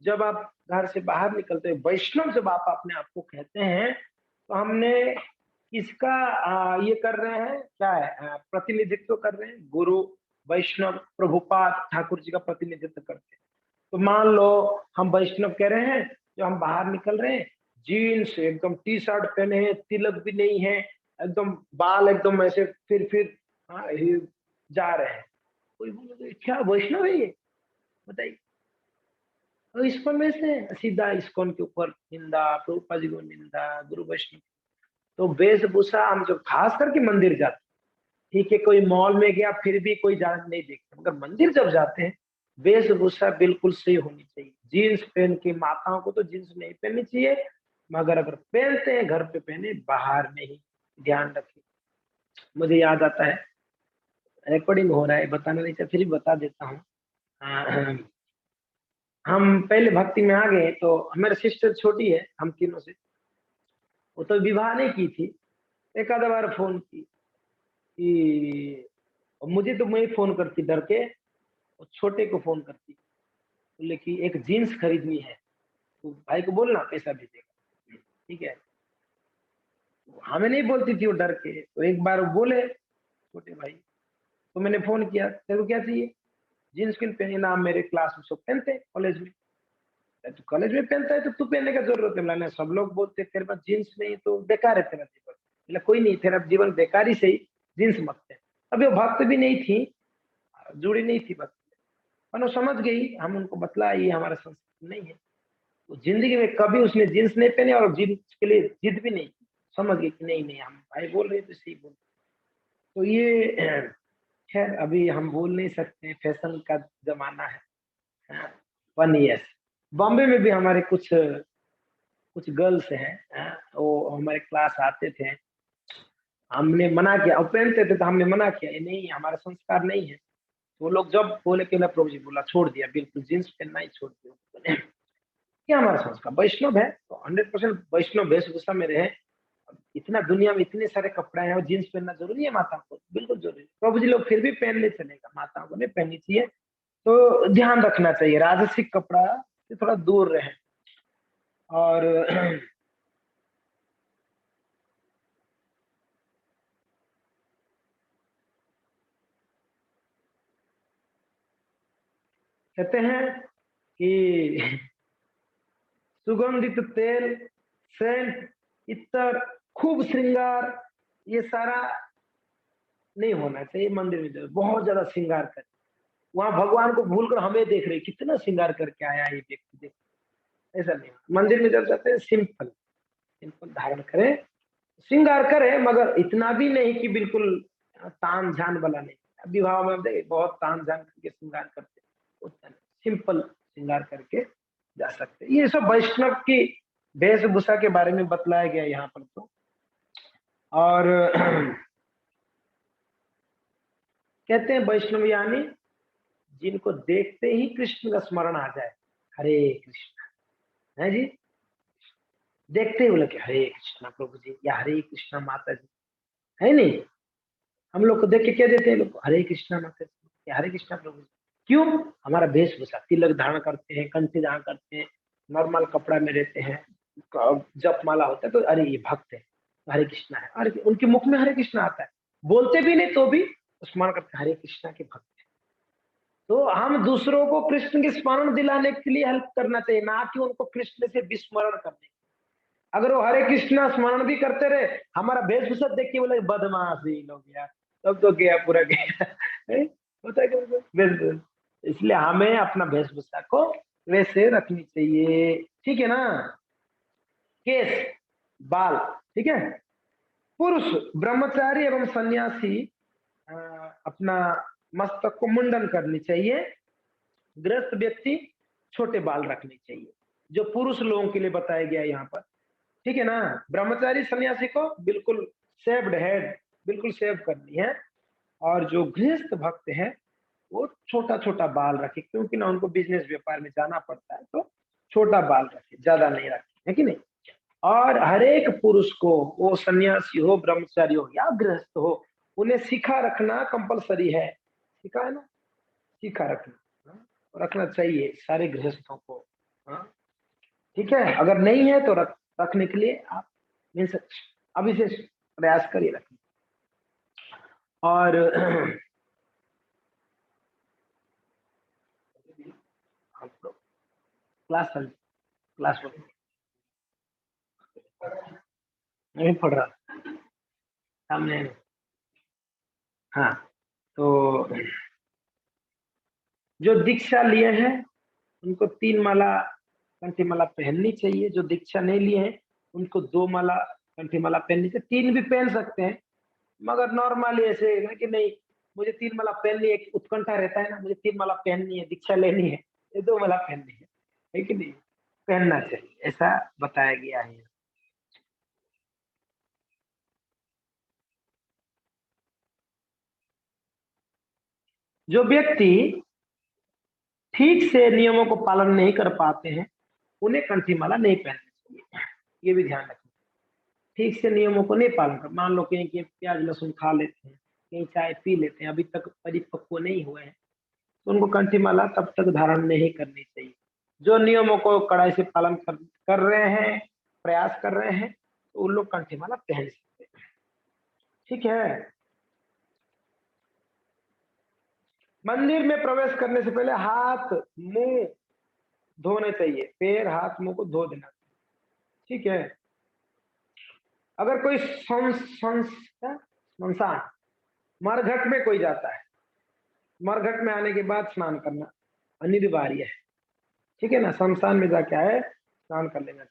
जब आप घर से बाहर निकलते हैं, वैष्णव जब आप अपने आप को कहते हैं, तो हमने किसका ये कर रहे हैं, क्या है, प्रतिनिधित्व कर रहे हैं, गुरु वैष्णव प्रभुपाद ठाकुर जी का प्रतिनिधित्व करते हैं। तो मान लो हम वैष्णव कह रहे हैं, जो हम बाहर निकल रहे हैं, जीन्स एकदम टी शर्ट पहने हैं, तिलक भी नहीं है, एकदम बाल एकदम ऐसे फिर ये जा रहे हैं, कोई बोले क्या वैष्णव है ये, बताइए। तो इस्कॉन में से सीधा इस्कॉन के ऊपर निंदा, प्रभुपाद जी को निंदा, गुरु वैष्णव। तो वेशभूषा हम जो खास करके मंदिर जाते, ठीक है कोई मॉल में गया फिर भी कोई ज्यादा नहीं देखता, मगर मंदिर जब जाते हैं वेशभूषा बिल्कुल सही होनी चाहिए। जीन्स पहन के, माताओं को तो जीन्स नहीं पहननी चाहिए, मगर अगर पहनते हैं घर पे पहने, बाहर में ही ध्यान रखें। मुझे याद आता है, रिकॉर्डिंग हो रहा है बताना नहीं चाहिए, फिर भी बता देता हूँ। हम पहले भक्ति में आ गए तो हमारी सिस्टर छोटी है हम तीनों से, वो तो विवाह नहीं की थी, एक आधा बार फोन की कि, मुझे तो मैं फोन करती डर के, और छोटे को फोन करती, बोले कि एक जीन्स खरीदनी है, तो भाई को बोलना पैसा भेजेगा, ठीक है। हमें नहीं बोलती थी वो डर के, तो एक बार वो बोले छोटे भाई, तो मैंने फोन किया, तेरे को क्या चाहिए, जीन्स क्यों पहनी ना, मेरे क्लास में सब पहनते हैं कॉलेज में। तो कॉलेज में पहनता है तो तू पहनने का जरूरत है, मैंने सब लोग बोलते तेरे पास जीन्स नहीं तो बेकार है तेरा जीवन, बोला कोई नहीं तेरा जीवन बेकार ही सही, जीन्स मत पहन। अभी वो भक्त भी नहीं थी, जुड़ी नहीं थी भक्त, पर वो समझ गई, हम उनको बतला ये हमारा संस्कृति नहीं है। तो जिंदगी में कभी उसने जींस नहीं पहने, और जींस के लिए जिद भी नहीं की, समझ गई कि नहीं नहीं हम भाई बोल रहे तो सही बोल। तो ये खैर अभी हम बोल नहीं सकते, फैशन का जमाना है। 1 ईयर बॉम्बे में भी हमारे कुछ कुछ गर्ल्स हैं, वो हमारे क्लास आते थे, हमने मना किया, अब पहनते थे तो हमने मना किया, ये नहीं हमारा संस्कार नहीं है। वो लोग जब बोले कि ना प्रभु जी, बोला छोड़ दिया, बिल्कुल जींस पहनना ही छोड़ दिया। क्या हमारा संस्कार वैष्णव है तो 100% वैष्णव वेशभूषा में रहे। इतना दुनिया में इतने सारे कपड़े हैं और जींस पहनना जरूरी है माताओं को? बिल्कुल जरूरी। प्रभु जी लोग फिर भी पहन ले चलेगा, माताओं को नहीं पहननी चाहिए। तो ध्यान रखना चाहिए, राजसिक कपड़ा से थोड़ा दूर रहे। और कहते हैं कि सुगंधित तेल, सेंट, इत्र, खूब श्रृंगार, ये सारा नहीं होना चाहिए मंदिर में। जो बहुत ज्यादा श्रृंगार कर, वहां भगवान को भूलकर हमें देख रहे, कितना श्रृंगार करके आया ये व्यक्ति, देख। ऐसा नहीं, मंदिर में जब जाते हैं सिंपल सिंपल धारण करें, श्रृंगार करें, मगर इतना भी नहीं कि बिल्कुल ताम झाम वाला नहीं। विवाह में हम देखे बहुत ताम झाम करके श्रृंगार करते, उतना सिंपल श्रृंगार करके जा सकते। ये सब वैष्णव की वेशभूषा के बारे में बतलाया गया यहाँ पर। तो और कहते हैं वैष्णव यानी जिनको देखते ही कृष्ण का स्मरण आ जाए, हरे कृष्ण है जी, देखते ही बोले कि हरे कृष्णा प्रभु जी या हरे कृष्णा माता जी, है नहीं? हम लोग को देख के क्या देते हैं लोग, हरे कृष्णा माता जी या हरे कृष्णा प्रभु जी। क्यों? हमारा वेशभूषा, तिलक धारण करते हैं, कंठी धारण करते हैं, नॉर्मल कपड़ा में रहते हैं, जप माला होता है तो अरे ये भक्त है, तो हरे कृष्णा है, अरे उनके मुख में हरे कृष्णा आता है, बोलते भी नहीं तो भी स्मरण करते हरे कृष्णा के भक्त। तो हम दूसरों को कृष्ण के स्मरण दिलाने के लिए हेल्प करना चाहिए, ना कि उनको कृष्ण से विस्मरण करने। अगर वो हरे कृष्णा स्मरण भी करते रहे, हमारा वेशभूषा देख के बोले बदमाशी हो गया, तब तो गया पूरा गया। होता है क्या? इसलिए हमें अपना वेशभूषा को वैसे रखनी चाहिए, ठीक है ना? केस, बाल, ठीक है। पुरुष ब्रह्मचारी एवं सन्यासी अ, अपना मस्तक को मुंडन करनी चाहिए। गृहस्थ व्यक्ति छोटे बाल रखने चाहिए, जो पुरुष लोगों के लिए बताया गया यहाँ पर, ठीक है ना? ब्रह्मचारी सन्यासी को बिल्कुल शेव्ड हेड, बिल्कुल शेव करनी है। और जो गृहस्थ भक्त है वो छोटा छोटा बाल रखे, क्योंकि ना उनको बिजनेस व्यापार में जाना पड़ता है, तो छोटा बाल रखे, ज्यादा नहीं रखे, है कि नहीं? और हरेक पुरुष को, वो सन्यासी हो, ब्रह्मचारी हो या गृहस्थ हो, उन्हें शिखा रखना कंपलसरी है। शिखा है ना, शिखा रखना, हाँ? रखना चाहिए सारे गृहस्थों को, हाँ? ठीक है, अगर नहीं है तो रखने के लिए आप मीन्स अभी से प्रयास करिए रखने। और हम लोग क्लास क्लास नहीं पढ़ रहा सामने। हाँ, तो जो दीक्षा लिए हैं उनको 3 माला कंठी माला पहननी चाहिए। जो दीक्षा नहीं लिए हैं उनको 2 माला कंठी माला पहननी चाहिए, 3 भी पहन सकते हैं, मगर नॉर्मली ऐसे है कि नहीं मुझे 3 माला पहननी है, उत्कंठा रहता है ना, मुझे 3 माला पहननी है, दीक्षा लेनी है, ये 2 माला पहननी है कि नहीं? पहनना चाहिए, ऐसा बताया गया है। जो व्यक्ति ठीक से नियमों को पालन नहीं कर पाते हैं उन्हें कंठी माला नहीं पहननी चाहिए, ये भी ध्यान रखना। ठीक से नियमों को नहीं पालन कर, मान लो कहीं कि प्याज लहसुन खा लेते हैं, कहीं चाय पी लेते हैं, अभी तक परिपक्व नहीं हुए हैं, तो उनको कंठी माला तब तक धारण नहीं करनी चाहिए। जो नियमों को कड़ाई से पालन कर रहे हैं, प्रयास कर रहे हैं, तो उन लोग कंठी माला पहन सकते हैं, ठीक है। मंदिर में प्रवेश करने से पहले हाथ मुंह धोने चाहिए, पैर हाथ मुंह को धो देना चाहिए, ठीक है। अगर कोई संसान मरघट में कोई जाता है, मरघट में आने के बाद स्नान करना अनिवार्य है, ठीक है ना? शमशान में जाके आए स्नान कर लेना।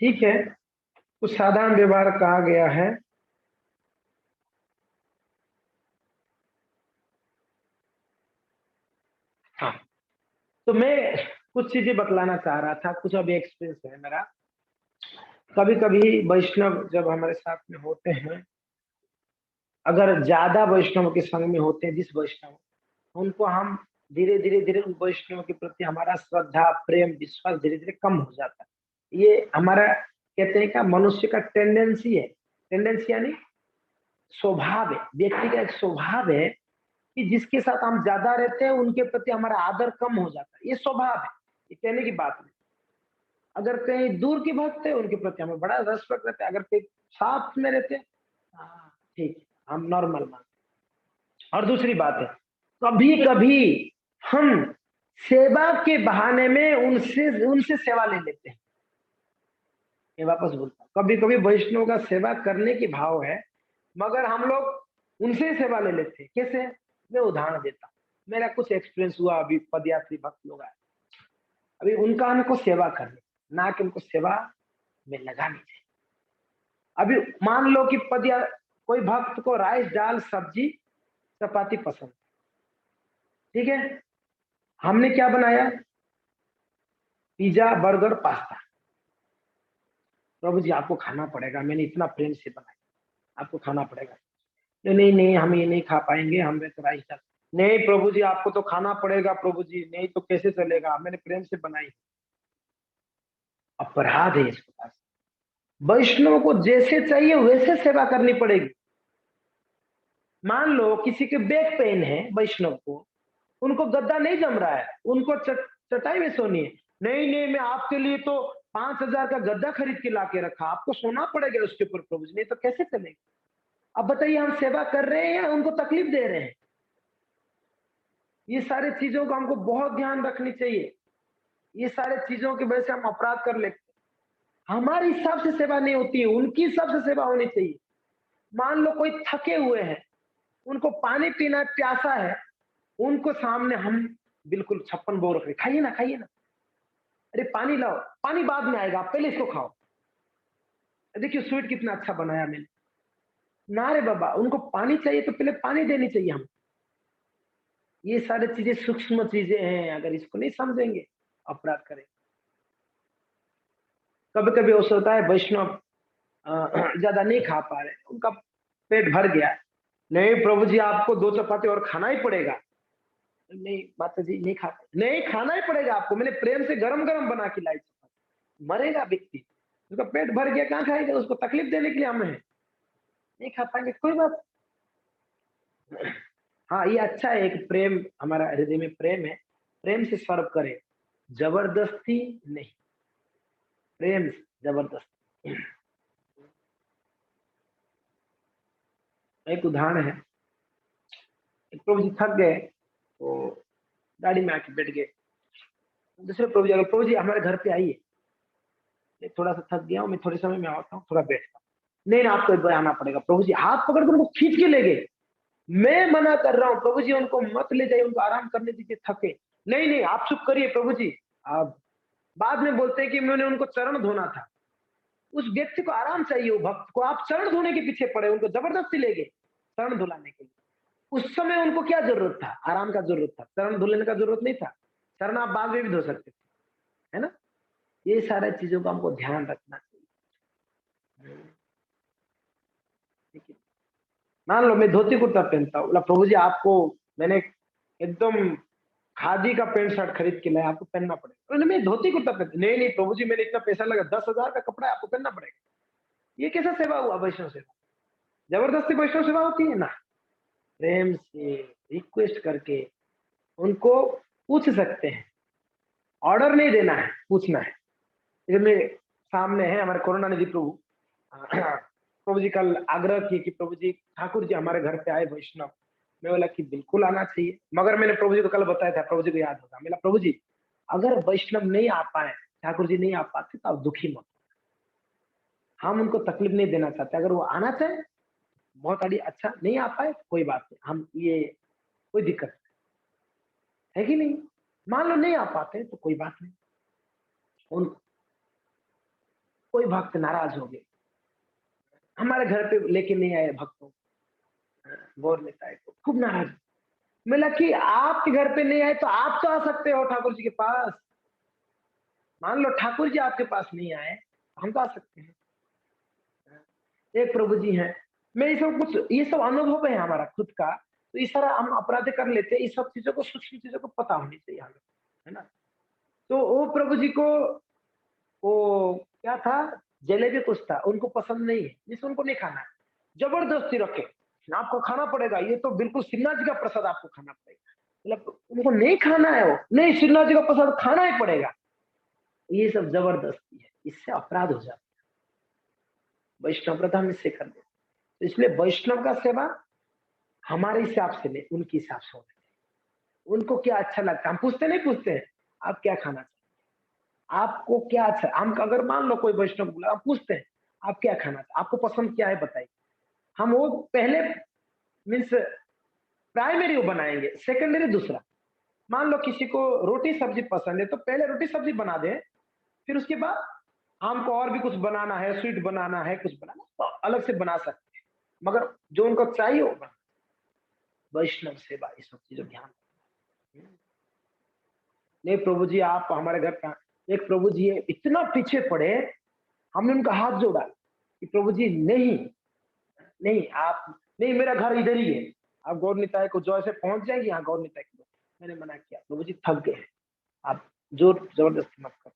ठीक है, कुछ साधारण व्यवहार कहा गया है। हाँ, तो मैं कुछ चीजें बतलाना चाह रहा था, कुछ अभी एक्सपीरियंस है मेरा। कभी कभी वैष्णव जब हमारे साथ में होते हैं, अगर ज्यादा वैष्णव के संग में होते हैं, जिस वैष्णव, उनको हम धीरे धीरे धीरे उन वैष्णव के प्रति हमारा श्रद्धा प्रेम विश्वास धीरे धीरे कम हो जाता है। ये हमारा कहते हैं क्या, मनुष्य का टेंडेंसी है। टेंडेंसी यानी स्वभाव है, व्यक्ति का एक स्वभाव है कि जिसके साथ हम ज्यादा रहते हैं उनके प्रति हमारा आदर कम हो जाता है। ये स्वभाव है, ये कहने की बात नहीं। अगर कहीं दूर की भक्त है उनके प्रति हमें बड़ा रेस्पेक्ट रहता है, अगर कहीं साथ में रहते हैं, हाँ ठीक है, हम नॉर्मल मानते हैं। और दूसरी बात है, कभी कभी हम सेवा के बहाने में उनसे उनसे सेवा ले लेते हैं। ये वापस बोलता हूँ, कभी कभी वैष्णव का सेवा करने की भाव है, मगर हम लोग उनसे सेवा ले लेते हैं। कैसे? मैं उदाहरण देता हूँ, मेरा कुछ एक्सपीरियंस हुआ। अभी पदयात्री भक्त लोग आए, अभी उनका हमको सेवा करनी, ना कि उनको सेवा में लगानी चाहिए। अभी मान लो कि पदया कोई भक्त को राइस दाल सब्जी चपाती पसंद, ठीक है, हमने क्या बनाया, पिज्जा बर्गर पास्ता। प्रभु जी आपको खाना पड़ेगा, मैंने इतना प्रेम से बनाया, आपको खाना पड़ेगा। नहीं नहीं नहीं, हम ये नहीं खा पाएंगे, हमें तो राइस दाल। नहीं प्रभु जी आपको तो खाना पड़ेगा, प्रभु जी नहीं तो कैसे चलेगा, मैंने प्रेम से बनाई। अपराध है इसके पास। वैष्णव को जैसे चाहिए वैसे सेवा करनी पड़ेगी। मान लो किसी के बैक पेन है, वैष्णव को, उनको गद्दा नहीं जम रहा है, उनको चटाई में सोनी है। नहीं नहीं, मैं आपके लिए तो 5,000 का गद्दा खरीद के ला के रखा, आपको सोना पड़ेगा उसके ऊपर प्रभु जी, नहीं तो कैसे चलेगा। अब बताइए, हम सेवा कर रहे हैं या उनको तकलीफ दे रहे हैं? ये सारी चीजों को हमको बहुत ध्यान रखनी चाहिए। ये सारे चीजों की वजह से हम अपराध कर लेते हैं। हमारे हिसाब से सेवा नहीं होती है, उनकी हिसाब से सेवा होनी चाहिए। मान लो कोई थके हुए हैं, उनको पानी पीना है, प्यासा है, उनको सामने हम बिल्कुल 56 बोल रखे, खाइए ना खाइए ना, अरे पानी लाओ, पानी बाद में आएगा, आप पहले इसको खाओ, देखिए स्वीट कितना अच्छा बनाया मैंने। ना रे बाबा, उनको पानी चाहिए तो पहले पानी देनी चाहिए हम। ये सारी चीजें सूक्ष्म चीजें हैं, अगर इसको नहीं समझेंगे अपराध करें। कभी कभी ऐसा होता है वैष्णव ज्यादा नहीं खा पा रहे, उनका पेट भर गया, नहीं प्रभु जी आपको 2 चपाती और खाना ही पड़ेगा। नहीं माता जी नहीं खाते, नहीं खाना ही पड़ेगा आपको, मैंने प्रेम से गरम गरम बना के लाई चपाती। मरेगा व्यक्ति, उसका पेट भर गया, कहाँ खाएगा, उसको तकलीफ देने के लिए हम हैं, नहीं खा पाएंगे, कोई बात। हाँ ये अच्छा है, एक प्रेम, हमारा हृदय में प्रेम है, प्रेम से सर्व करे, जबरदस्ती नहीं, प्रेम से, जबरदस्ती। एक उदाहरण है, एक प्रभु जी थक गए तो गाड़ी में आके बैठ गए। दूसरे प्रभु जी अगर, प्रभु जी हमारे घर पे आइए, मैं थोड़ा सा थक गया हूँ, मैं थोड़े समय में आता हूँ, थोड़ा बैठता हूँ। नहीं ना, आपको एक बार आना पड़ेगा। प्रभु जी हाथ पकड़ कर उनको खींच के ले गए। मैं मना कर रहा हूँ, प्रभु जी उनको मत ले जाइए, उनको आराम करने दीजिए, थके। नहीं नहीं आप चुप करिए प्रभु जी। आप बाद में बोलते हैं कि मैंने उनको चरण धोना था। उस व्यक्ति को आराम चाहिए, वो भक्त को आप चरण धोने के पीछे पड़े, उनको जबरदस्ती ले गए चरण धुलाने के लिए। उस समय उनको क्या जरूरत था, आराम का जरूरत था, चरण धुलने का जरूरत नहीं था। चरण आप बाद में भी धो सकते थे, है ना। ये सारी चीजों का हमको ध्यान रखना चाहिए। ठीक है, मान लो मैं धोती कुर्ता पहनता हूँ, बोला प्रभु जी आपको मैंने एकदम खादी का पैंट शर्ट खरीद के लाया, आपको पहनना पड़ेगा। बोले, मैं धोती कुर्ता पहनता, नहीं नहीं प्रभु जी मैंने इतना पैसा लगा, 10,000 का कपड़ा है, आपको पहनना पड़ेगा। ये कैसा सेवा हुआ, वैष्णव सेवा? जबरदस्ती वैष्णव सेवा होती है ना। प्रेम से रिक्वेस्ट करके उनको पूछ सकते हैं, ऑर्डर नहीं देना है, पूछना है। जैसे मेरे सामने है हमारे कोरोना निधि प्रभु, प्रभु जी कल आग्रह किए कि प्रभु जी ठाकुर जी हमारे घर पे आए वैष्णव। मैं बोला कि बिल्कुल आना चाहिए, मगर मैंने प्रभु जी को कल बताया था, प्रभु जी को याद होगा, मेरा प्रभु जी अगर वैष्णव नहीं आ पाए, ठाकुर जी नहीं आ पाते तो आप दुखी मत, हम उनको तकलीफ नहीं देना चाहते। अगर वो आना चाहे बहुत अड़ी अच्छा, नहीं आ पाए कोई बात नहीं, हम ये कोई दिक्कत है कि नहीं। मान लो नहीं आ पाते तो कोई बात नहीं, उन कोई भक्त नाराज हो गए, हमारे घर पे लेके नहीं आए भक्तों, गौर नेता को खूब नाराज। मिला कि आपके घर पे नहीं आए तो आप तो आ सकते हो ठाकुर जी के पास। मान लो ठाकुर जी आपके पास नहीं आए, हम तो आ सकते हैं। एक प्रभु जी हैं, मैं ये सब अनुभव है हमारा खुद का, तो इस तरह हम अपराध कर लेते हैं। इस सब चीजों को, सूक्ष्म चीजों को पता होनी चाहिए हमें, है ना। तो वो प्रभु जी को वो क्या था, जलेबी कुछ था, उनको पसंद नहीं है, जिसको उनको नहीं खाना है, जबरदस्ती रखे आपको खाना पड़ेगा, ये तो बिल्कुल श्रीनाथ जी का प्रसाद आपको खाना पड़ेगा। मतलब उनको नहीं खाना है, वो नहीं, श्रीनाथ जी का प्रसाद खाना ही पड़ेगा। ये सब जबरदस्ती है, इससे अपराध हो जाता है। वैष्णव प्रथा हम इससे कर देते, तो इसलिए वैष्णव का सेवा हमारे हिसाब से नहीं, उनके हिसाब से होना चाहिए। उनको क्या अच्छा लगता है, हम पूछते नहीं, पूछते हैं आप क्या खाना चाहिए, आपको क्या अच्छा, हम अगर मान लो कोई वैष्णव बोला, हम पूछते हैं आप क्या खाना चाहिए, आपको पसंद क्या है बताइए। हम वो पहले मीन्स प्राइमरी वो बनाएंगे, सेकेंडरी दूसरा। मान लो किसी को रोटी सब्जी पसंद है तो पहले रोटी सब्जी बना दे, फिर उसके बाद हमको और भी कुछ बनाना है, स्वीट बनाना है, कुछ बनाना तो अलग से बना सकते हैं, मगर जो उनको चाहिए वो बना। वैष्णव सेवा इस सब चीजों ध्यान रखना। नहीं प्रभु जी आप हमारे घर का, एक प्रभु जी है इतना पीछे पड़े, हमने उनका हाथ जोड़ा कि प्रभु जी नहीं, नहीं आप नहीं, मेरा घर इधर ही है, आप गौर निताय को जो ऐसे पहुंच जाएंगे यहाँ गौर निताय को। मैंने मना किया, प्रभु जी थक गए, आप जोर जबरदस्ती मत करो।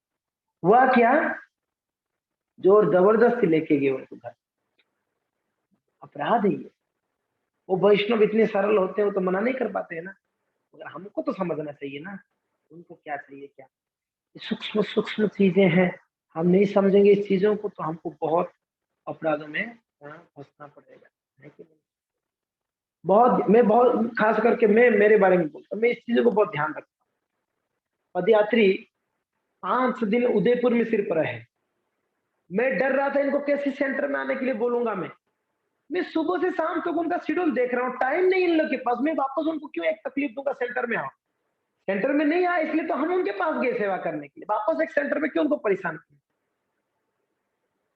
हुआ क्या, जोर जबरदस्ती लेके गए उनको घर, अपराध है ये। वो वैष्णव इतने सरल होते हैं, वो तो मना नहीं कर पाते है ना, मगर हमको तो समझना चाहिए ना उनको क्या चाहिए क्या। सूक्ष्म सूक्ष्म चीजें हैं, हम नहीं समझेंगे इस चीजों को तो हमको बहुत अपराधों में फंसना पड़ेगा, है कि नहीं। मैं बहुत खास करके मैं मेरे बारे में बोलता हूँ, मैं इस चीजों को बहुत ध्यान रखता हूँ। पदयात्री 5 दिन उदयपुर में सिर्फ रहे, मैं डर रहा था इनको कैसे सेंटर में आने के लिए बोलूंगा। मैं सुबह से शाम तक उनका शेड्यूल देख रहा हूँ, टाइम नहीं इन लोग के पास, मैं वापस उनको क्यों एक तकलीफ दूंगा, सेंटर में आओ। सेंटर में नहीं आए इसलिए तो हम उनके पास गए सेवा करने के लिए, वापस एक सेंटर में क्यों उनको परेशान किया।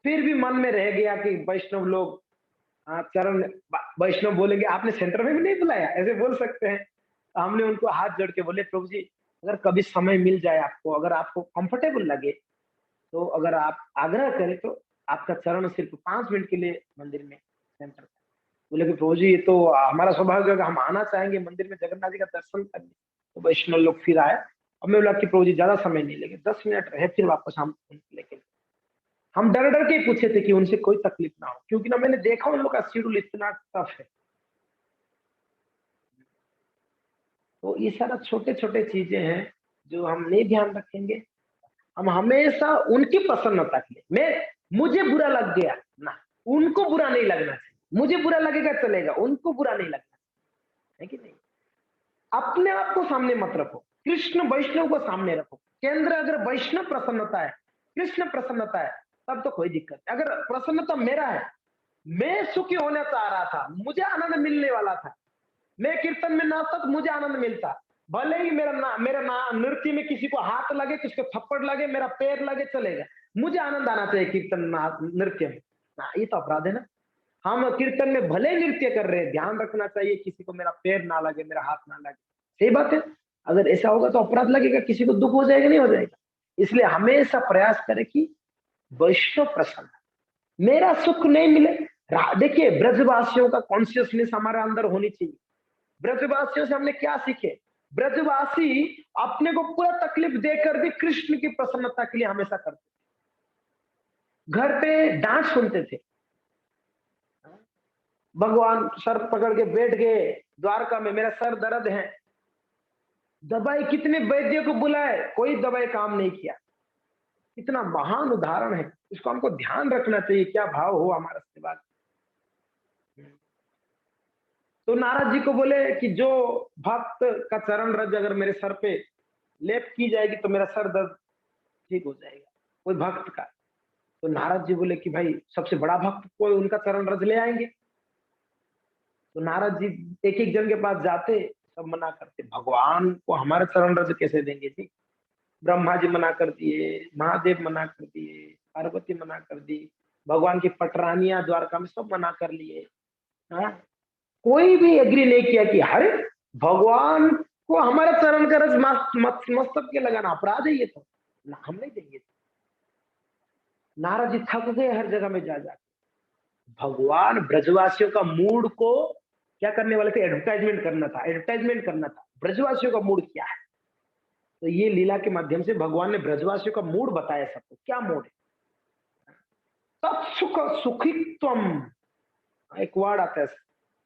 फिर भी मन में रह गया कि वैष्णव लोग चरण, वैष्णव बोलेंगे आपने सेंटर में भी नहीं बुलाया, ऐसे बोल सकते हैं। तो हमने उनको हाथ जोड़ के बोले प्रभु जी अगर कभी समय मिल जाए आपको, अगर आपको कंफर्टेबल लगे तो अगर आप आग्रह करें तो आपका चरण सिर्फ 5 मिनट के लिए मंदिर में सेंटर। बोले कि प्रभु जी ये तो हमारा सौभाग्य है, हम आना चाहेंगे मंदिर में जगन्नाथ जी का दर्शन करने। तो वैष्णव लोग फिर आए, अब मैं बोला कि प्रभु जी ज्यादा समय नहीं लेंगे, 10 मिनट रहे फिर वापस हम लेके। हम डर डर के पूछे थे कि उनसे कोई तकलीफ ना हो, क्योंकि ना मैंने देखा उन लोग का शेड्यूल इतना टफ है। तो ये सारा छोटे छोटे चीजें हैं जो हम नहीं ध्यान रखेंगे, हम हमेशा उनकी प्रसन्नता के लिए, मुझे बुरा लग गया ना, उनको बुरा नहीं लगना चाहिए, मुझे बुरा लगेगा चलेगा, उनको बुरा नहीं लगना है कि नहीं। अपने आप को सामने मत रखो, कृष्ण वैष्णव को सामने रखो। केंद्र अगर वैष्णव प्रसन्नता है, कृष्ण प्रसन्नता है, तब तो कोई दिक्कत नहीं। अगर प्रसन्नता मेरा है, मैं सुखी होना चाह रहा था, मुझे आनंद मिलने वाला था, मैं कीर्तन में नाचता तो मुझे आनंद मिलता, भले ही मेरा नृत्य में किसी को हाथ लगे, किसी को थप्पड़ लगे, मेरा पैर लगे, चलेगा, मुझे आनंद आना चाहिए कीर्तन नृत्य में ना। ये तो अपराध है ना। हम कीर्तन में भले नृत्य कर रहे हैं, ध्यान रखना चाहिए किसी को मेरा पैर ना लगे, मेरा हाथ ना लगे, सही बात है। अगर ऐसा होगा तो अपराध लगेगा, किसी को दुख हो जाएगा, नहीं हो जाएगा। इसलिए हमेशा प्रयास करें कि वैष्णव प्रसन्न, मेरा सुख नहीं मिले। देखिए ब्रजवासियों का कॉन्शियसनेस हमारे अंदर होनी चाहिए। ब्रजवासियों से हमने क्या सीखे, ब्रजवासी अपने को पूरा तकलीफ देकर भी कृष्ण की प्रसन्नता के लिए हमेशा करते, घर पे डांट सुनते थे, भगवान सर पकड़ के बैठ गए द्वारका में, मेरा सर दर्द है, दवाई कितने वैद्य को बुलाए, कोई दवाई काम नहीं किया। इतना महान उदाहरण है, इसको हमको ध्यान रखना चाहिए, क्या भाव हो हमारा सेवा। तो नारद जी को बोले कि जो भक्त का चरण रज अगर मेरे सर पे लेप की जाएगी तो मेरा सर दर्द ठीक हो जाएगा, कोई भक्त का। तो नारद जी बोले कि भाई सबसे बड़ा भक्त कोई उनका चरण रज ले आएंगे। तो नारद जी एक एक जन के पास जाते, सब मना करते, भगवान को हमारे चरण रज कैसे देंगे जी। ब्रह्मा जी मना कर दिए, महादेव मना कर दिए, पार्वती मना कर दी, भगवान की पटरानियां द्वारका में सब मना कर लिए। हाँ, कोई भी एग्री नहीं किया कि अरे भगवान को हमारे चरण का रस मस्तक के लगाना अपराध है ये तो ना, हम नहीं देंगे। नारद जी थक गए हर जगह में जा जा। भगवान ब्रजवासियों का मूड को क्या करने वाले थे, एडवर्टाइजमेंट करना था, एडवर्टाइजमेंट करना था ब्रजवासियों का मूड क्या है। तो ये लीला के माध्यम से भगवान ने ब्रजवासियों का मूड बताया सबको, क्या मूड है। तत्सुख सुखित्वम, एक वर्ड आता है,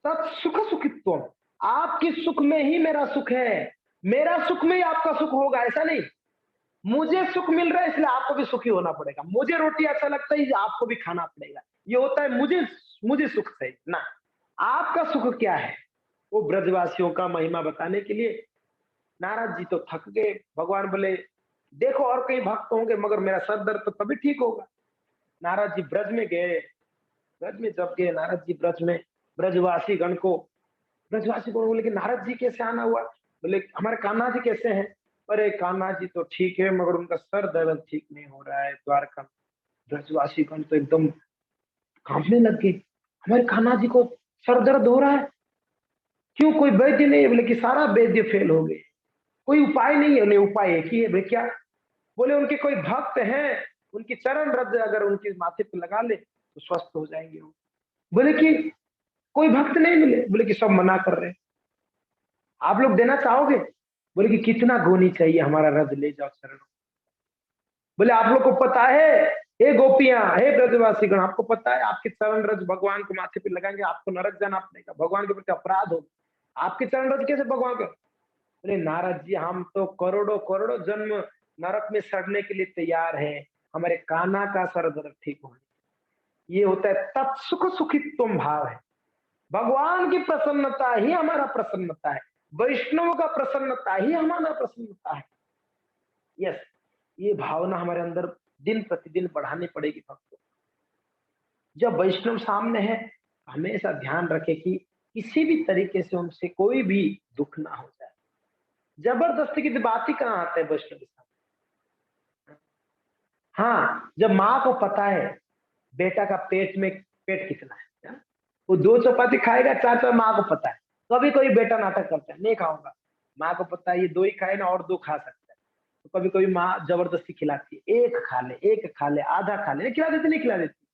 तत्सुख सुखित्वम, आपकी सुख में ही मेरा सुख है, मेरा सुख में ही आपका सुख होगा। ऐसा नहीं मुझे सुख मिल रहा है इसलिए आपको भी सुखी होना पड़ेगा, मुझे रोटी अच्छा लगता है आपको भी खाना पड़ेगा, ये होता है मुझे मुझे सुख चाहिए ना। आपका सुख क्या है, वो ब्रजवासियों का महिमा बताने के लिए नारद जी तो थक गए। भगवान बोले देखो और कई भक्त होंगे मगर मेरा सर दर्द तो तभी ठीक होगा। नारद जी ब्रज में गए, ब्रज में जब गए नारद जी ब्रज में, ब्रजवासी गण को, ब्रजवासी को बोले कि नारद जी कैसे आना हुआ, बोले हमारे कान्हा जी कैसे हैं। अरे कान्हा जी तो ठीक है मगर उनका सर दर्द ठीक नहीं हो रहा है द्वारका। ब्रजवासी गण तो एकदम कांपने लग गए, हमारे कान्हा जी को सर दर्द हो रहा है, क्यों कोई वैद्य नहीं है। बोले कि सारा वैद्य फेल हो गए, कोई उपाय नहीं है। उन्हें उपाय एक ही है, भाई क्या, बोले उनके कोई भक्त हैं, उनकी चरण रज अगर उनके माथे पे लगा ले तो स्वस्थ हो जाएंगे वो। बोले कि कोई भक्त नहीं मिले, बोले कि सब मना कर रहे हैं, आप लोग देना चाहोगे। बोले कि कितना गोनी चाहिए हमारा रज ले जाओ चरणों। बोले आप लोग को पता है, हे गोपियां, हे ब्रजवासीगण, आपको पता है आपके चरण रज भगवान को माथे पे लगाएंगे आपको नरक जाना पड़ेगा, भगवान के प्रति अपराध होगा, आपके चरण रज कैसे भगवान को। बोले नारद जी हम तो करोड़ों करोड़ों जन्म नरक में सड़ने के लिए तैयार हैं, हमारे कान्हा का सर दर्द ठीक होने। ये होता है तत्सुख सुखित्वम भाव है, भगवान की प्रसन्नता ही हमारा प्रसन्नता है, वैष्णव का प्रसन्नता ही हमारा प्रसन्नता है। यस, ये भावना हमारे अंदर दिन प्रतिदिन बढ़ानी पड़ेगी भक्तों। जब वैष्णव सामने है हमेशा ध्यान रखे कि किसी भी तरीके से उनसे कोई भी दुख ना हो जाए। जबरदस्ती की बात ही कहाँ आते हैं वैष्णव के साथ। हाँ, जब माँ को पता है बेटा का पेट में पेट कितना है, वो 2 चपाती खाएगा 4 चपाती, माँ को पता है। कभी कोई बेटा नाटक करता है नहीं खाऊंगा, माँ को पता है ये 2 ही खाए ना और 2 खा सकता है, तो कभी कभी माँ जबरदस्ती खिलाती है, एक खा ले आधा खा ले, खिला देती नहीं खिला देती।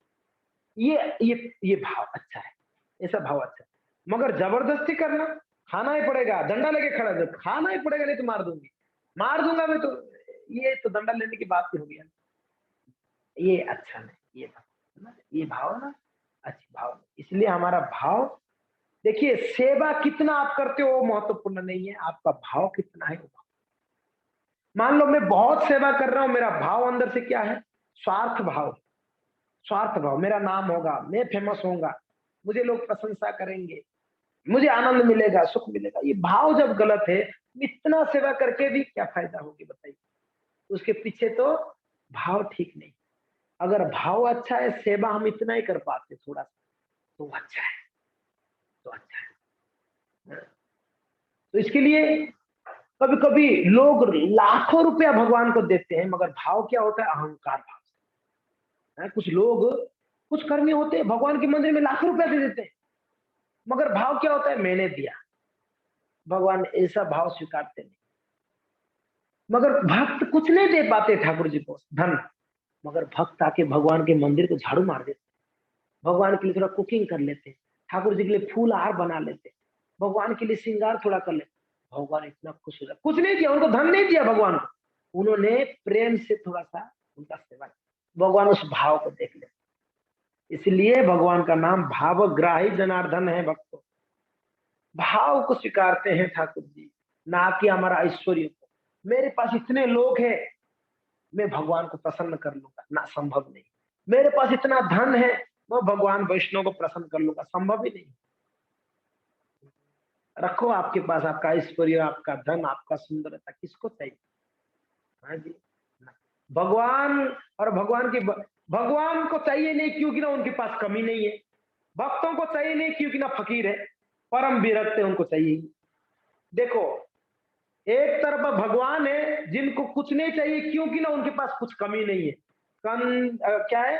ये भाव अच्छा है, ऐसा भाव अच्छा है। मगर जबरदस्ती करना, खाना ही पड़ेगा, डंडा लेके खड़ा है, खाना ही पड़ेगा नहीं तो मार दूंगा मैं तो, ये तो डंडा लेने की बात ही हो गया। ये अच्छा नहीं, ये भाव ना अच्छी भाव नहीं। इसलिए हमारा भाव, देखिए सेवा कितना आप करते हो वो महत्वपूर्ण नहीं है, आपका भाव कितना है वो। मान लो मैं बहुत सेवा कर रहा हूं, मेरा भाव अंदर से क्या है, स्वार्थ भाव, स्वार्थ भाव, मेरा नाम होगा, मैं फेमस होऊंगा, मुझे लोग प्रशंसा करेंगे, मुझे आनंद मिलेगा, सुख मिलेगा, ये भाव जब गलत है, इतना सेवा करके भी क्या फायदा होगी बताइए। उसके पीछे तो भाव ठीक नहीं। अगर भाव अच्छा है, सेवा हम इतना ही कर पाते थोड़ा सा, तो अच्छा है, तो अच्छा है। तो इसके लिए कभी कभी लोग लाखों रुपया भगवान को देते हैं मगर भाव क्या होता है, अहंकार भाव है। कुछ लोग, कुछ कर्मी होते हैं भगवान के मंदिर में लाखों रुपया दे देते हैं मगर भाव क्या होता है, मैंने दिया। भगवान ऐसा भाव स्वीकारते नहीं। मगर भक्त कुछ नहीं दे पाते ठाकुर जी को धन, मगर भक्त आके भगवान के मंदिर को झाड़ू मार देते, भगवान के लिए थोड़ा कुकिंग कर लेते, ठाकुर जी के लिए फूल हार बना लेते, भगवान के लिए श्रृंगार थोड़ा कर लेते, भगवान इतना खुश हो जाता। कुछ नहीं किया, उनको धन नहीं दिया भगवान को, उन्होंने प्रेम से थोड़ा सा उनका सेवा किया, भगवान उस भाव को देख लेते। इसलिए भगवान का नाम भावग्राही जनार्दन है। भक्तों, भाव को स्वीकारते हैं ठाकुर जी, ना कि हमारा ऐश्वर्य को। मेरे पास इतने लोग हैं, मैं भगवान को प्रसन्न कर लूंगा ना, संभव नहीं। मेरे पास इतना धन है, मैं भगवान वैष्णव को प्रसन्न कर लूंगा, संभव ही नहीं। रखो आपके पास आपका ऐश्वर्य, आपका धन, आपका सुंदरता, किसको चाहिए। हाँ जी, भगवान और भगवान को चाहिए नहीं क्योंकि ना उनके पास कमी नहीं है, भक्तों को चाहिए नहीं क्योंकि ना फकीर है, परम विरक्त है, उनको चाहिए। देखो, एक तरफ भगवान है जिनको कुछ नहीं चाहिए क्योंकि ना उनके पास कुछ कमी नहीं है, क्या है,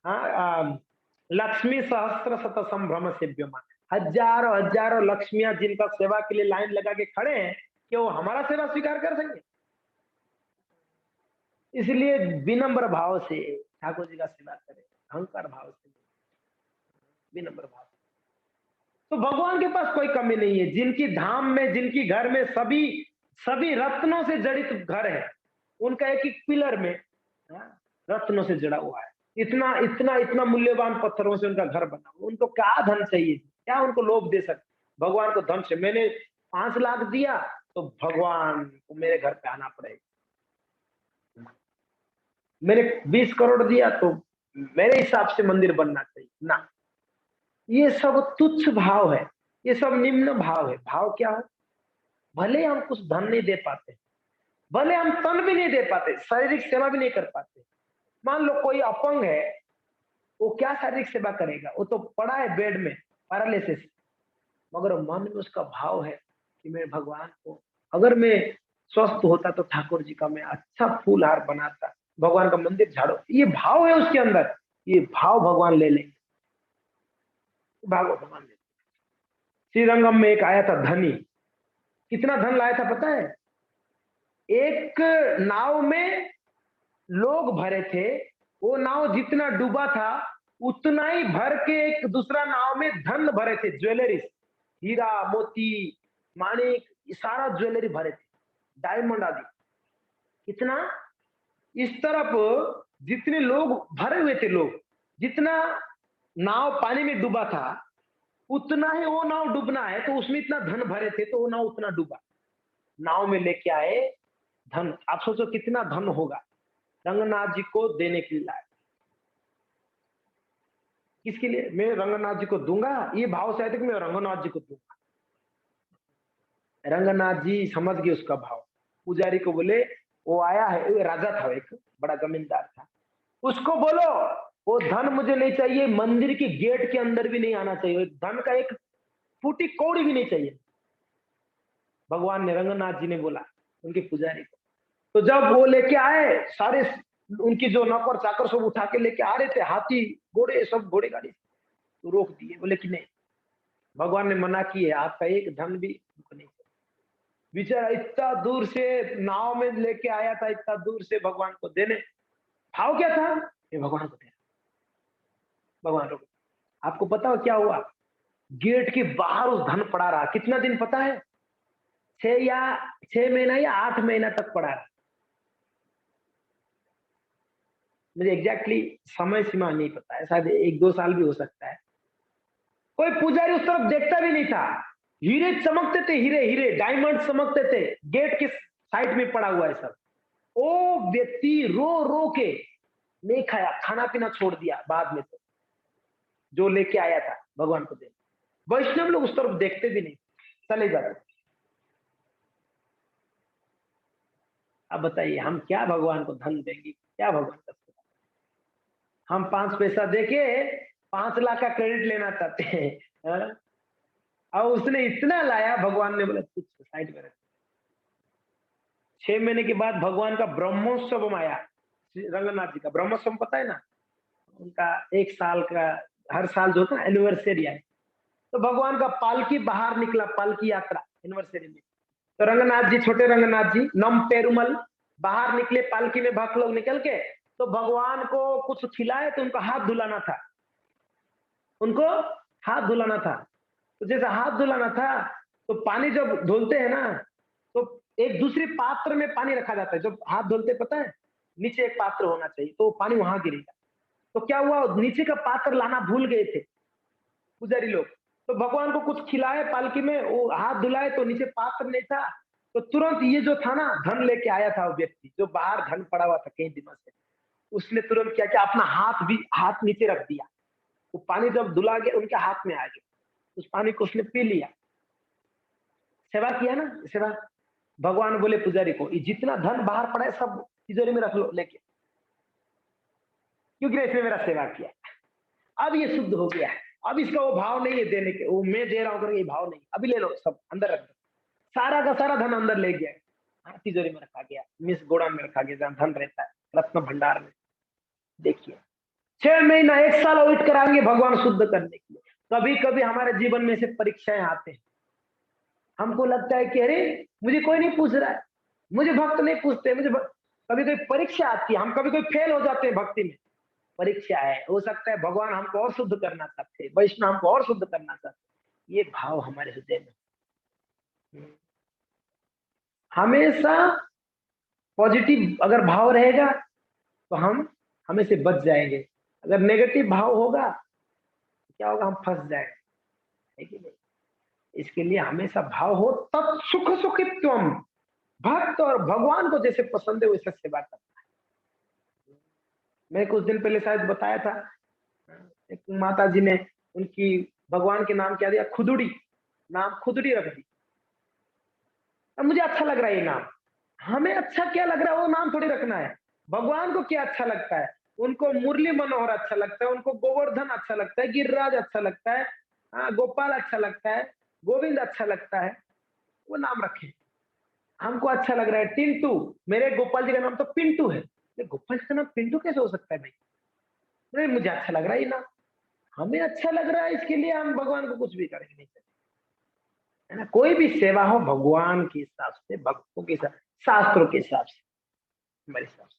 हाँ, लक्ष्मी सहस्त्र शत संभ्रम सेव्यमान, हजारों हजारों लक्ष्मियां जिनका सेवा के लिए लाइन लगा के खड़े हैं, कि वो हमारा सेवा स्वीकार कर सकेंगे? इसलिए विनम्र भाव से ठाकुर जी का सेवा करें, अहंकार भाव से, विनम्र भाव। तो भगवान के पास कोई कमी नहीं है। जिनकी धाम में, जिनकी घर में सभी सभी रत्नों से जड़ित घर है, उनका एक एक पिलर में रत्नों से जड़ा हुआ है। इतना इतना इतना मूल्यवान पत्थरों से उनका घर बना, उनको क्या धन चाहिए, क्या उनको लोभ दे सकते भगवान को धन से? मैंने 5 लाख दिया तो भगवान को मेरे घर पे आना पड़ेगा, मैंने 20 करोड़ दिया तो मेरे हिसाब से मंदिर बनना चाहिए ना। ये सब तुच्छ भाव है, ये सब निम्न भाव है। भाव क्या है? भले हम कुछ धन नहीं दे पाते, भले हम तन भी नहीं दे पाते, शारीरिक सेवा भी नहीं कर पाते। मान लो कोई अपंग है, वो क्या शारीरिक सेवा करेगा? वो तो पड़ा है बेड में पैरालिसिस, मगर मन में उसका भाव है कि मैं भगवान को, अगर मैं स्वस्थ होता तो ठाकुर जी का मैं अच्छा फूल हार बनाता, भगवान का मंदिर झाड़ो। ये भाव है उसके अंदर, ये भाव भगवान ले लेंगे, भाव भगवान ले। श्रीरंगम में एक आया था धनी, कितना धन लाया था पता है? एक नाव में लोग भरे थे, वो नाव जितना डूबा था उतना ही भर के एक दूसरा नाव में धन भरे थे, ज्वेलरीज, हीरा मोती माणिक, सारा ज्वेलरी भरे थे, डायमंड आदि। कितना? इस तरफ जितने लोग भरे हुए थे, लोग जितना नाव पानी में डूबा था उतना ही वो नाव डूबना है, तो उसमें इतना धन भरे थे तो वो नाव उतना डूबा। नाव में लेके आए धन, आप सोचो कितना धन होगा, रंगनाथ जी को देने के लिए लाए। किसके लिए? मैं रंगनाथ जी को दूंगा, ये भाव से आए थे कि मैं रंगनाथ जी को दूंगा। रंगनाथ जी समझ गए उसका भाव, पुजारी को बोले, वो आया है, राजा था, एक बड़ा जमींदार था, उसको बोलो वो धन मुझे नहीं चाहिए, मंदिर की गेट के अंदर भी नहीं आना चाहिए, धन का एक फूटी कौड़ी भी नहीं चाहिए। भगवान ने, रंगनाथ जी ने बोला उनके पुजारी को। तो जब वो लेके आए, सारे उनकी जो नौकर चाकर सब उठा के लेके आ रहे थे, हाथी घोड़े सब, घोड़े गाड़ी, तो रोक दिए, बोले कि नहीं, भगवान ने मना किए, आपका एक धन भी नहीं। बेचारा इतना दूर से नाव में लेके आया था, इतना दूर से भगवान को देने, भाव क्या था? ये भगवान को देना, भगवान रोक। आपको पता हो क्या हुआ? गेट के बाहर उस धन पड़ा रहा, कितना दिन पता है? 6 महीना या 8 महीना तक पड़ा रहा। मुझे एग्जैक्टली समय सीमा नहीं पता है, शायद 1-2 साल भी हो सकता है। कोई पुजारी उस तरफ देखता भी नहीं था, हीरे चमकते थे, हीरे हीरे डायमंड चमकते थे, गेट के साइड में पड़ा हुआ है सब। वो व्यक्ति रो रो के नहीं खाया, खाना पीना छोड़ दिया बाद में, तो जो लेके आया था भगवान को दे। वैष्णव लोग उस तरफ देखते भी नहीं, चले जाते। अब बताइए हम क्या भगवान को धन देंगे, क्या भगवान का? हम 5 पैसा देके 5 लाख का क्रेडिट लेना चाहते हैं, हाँ? और उसने इतना लाया, भगवान ने बोला कुछ साइड में रख। 6 महीने के बाद भगवान का ब्रह्मोत्सव आया, रंगनाथ जी का ब्रह्मोत्सव पता है ना, उनका 1 साल का, हर साल जो था एनिवर्सरी आई, तो भगवान का पालकी बाहर निकला, पालकी यात्रा एनिवर्सरी में। तो रंगनाथ जी, छोटे रंगनाथ जी नम पेरुमल बाहर निकले पालकी में, भक्त लोग निकल के, तो भगवान को कुछ खिलाए तो उनका हाथ धुलाना था, उनको हाथ धुलाना था। तो जैसे हाथ धुलाना था, तो पानी जब धुलते हैं ना, तो एक दूसरे पात्र में पानी रखा जाता है, जब हाथ धुलते पता है, नीचे एक पात्र होना चाहिए, तो पानी वहां गिरेगा। तो क्या हुआ, नीचे का पात्र लाना भूल गए थे पुजारी लोग, तो भगवान को कुछ खिलाए पालकी में, वो हाथ धुलाए तो नीचे पात्र नहीं था, तो तुरंत ये जो था ना, धन लेके आया था वो व्यक्ति, जो बाहर धन पड़ा हुआ था कई दिनों से, उसने तुरंत क्या किया, अपना हाथ नीचे रख दिया। वो पानी जब धुला गया उनके हाथ में आ गया, उस पानी को उसने पी लिया, सेवा किया ना, सेवा। भगवान बोले पुजारी को, ये जितना धन बाहर पड़ा है सब तिजोरी में रख लो लेके, क्योंकि इसने मेरा सेवा किया, अब ये शुद्ध हो गया है, अब इसका वो भाव नहीं है देने के, वो मैं दे रहा हूं करके ये भाव नहीं, अभी ले लो, सब अंदर रख दो। सारा का सारा धन अंदर ले गया, तिजोरी में रखा गया, मिस गोड़ा में रखा गया, जहां धन रहता है, रत्न भंडार में। देखिए 6 महीना 1 साल वेट कराएंगे भगवान शुद्ध करने के लिए। कभी कभी हमारे जीवन में से परीक्षाएं आते हैं, हमको लगता है कि अरे मुझे कोई नहीं पूछ रहा है, मुझे भक्त नहीं पूछते, कभी कोई परीक्षा आती है, हम कभी कोई फेल हो जाते हैं भक्ति में। परीक्षा है, हो सकता है भगवान हमको और शुद्ध करना चाहते हैं, वैष्णव हमको और शुद्ध करना चाहते हैं। ये भाव हमारे हृदय में हमेशा पॉजिटिव अगर भाव रहेगा तो हम हमें से बच जाएंगे। अगर नेगेटिव भाव होगा तो क्या होगा, हम फंस जाएंगे, है कि नहीं? इसके लिए हमेशा भाव हो, तब सुख सुखित्वम, भक्त और भगवान को जैसे पसंद है वैसे सेवा करना है। मैं कुछ दिन पहले शायद बताया था, एक माता जी ने उनकी भगवान के नाम क्या दिया, खुदुड़ी, नाम खुदुड़ी रख दी। अब मुझे अच्छा लग रहा है ये नाम, हमें अच्छा क्या लग रहा है वो नाम थोड़ी रखना है। भगवान को क्या अच्छा लगता है, उनको मुरली मनोहर अच्छा लगता है, उनको गोवर्धन अच्छा लगता है, गिरिराज अच्छा लगता है, हाँ, गोपाल अच्छा लगता है, गोविंद अच्छा लगता है, वो नाम रखे। हमको अच्छा लग रहा है टिंटू, मेरे गोपाल जी का नाम तो पिंटू है, ये गोपाल जी का नाम पिंटू कैसे हो सकता है भाई? नहीं, मुझे अच्छा लग रहा है ये नाम, हमें अच्छा लग रहा है, इसके लिए हम भगवान को कुछ भी करेंगे नहीं, है ना? कोई भी सेवा हो भगवान के हिसाब से, भक्तों के हिसाब, शास्त्रों के हिसाब से, हमारे हिसाब से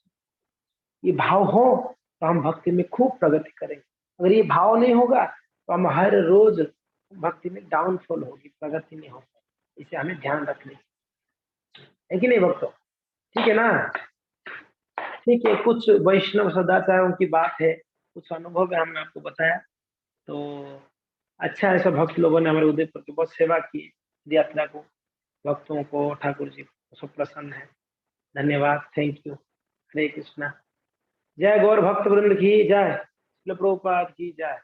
ये भाव हो तो हम भक्ति में खूब प्रगति करेंगे। अगर ये भाव नहीं होगा तो हम हर रोज भक्ति में डाउनफॉल होगी, प्रगति नहीं होगी। इसे हमें ध्यान रखने है कि नहीं भक्तों? ठीक है ना? ठीक है, कुछ वैष्णव सदाचारों की बात है, कुछ अनुभव है, हमने आपको बताया। तो अच्छा है, सब भक्त लोगों ने हमारे उदयपुर की बहुत सेवा की, यात्रा को, भक्तों को, ठाकुर जी को, सब प्रसन्न है। धन्यवाद, थैंक यू। हरे कृष्णा। जय गौर भक्त वृंद की जय, श्रील प्रभुपाद की जय।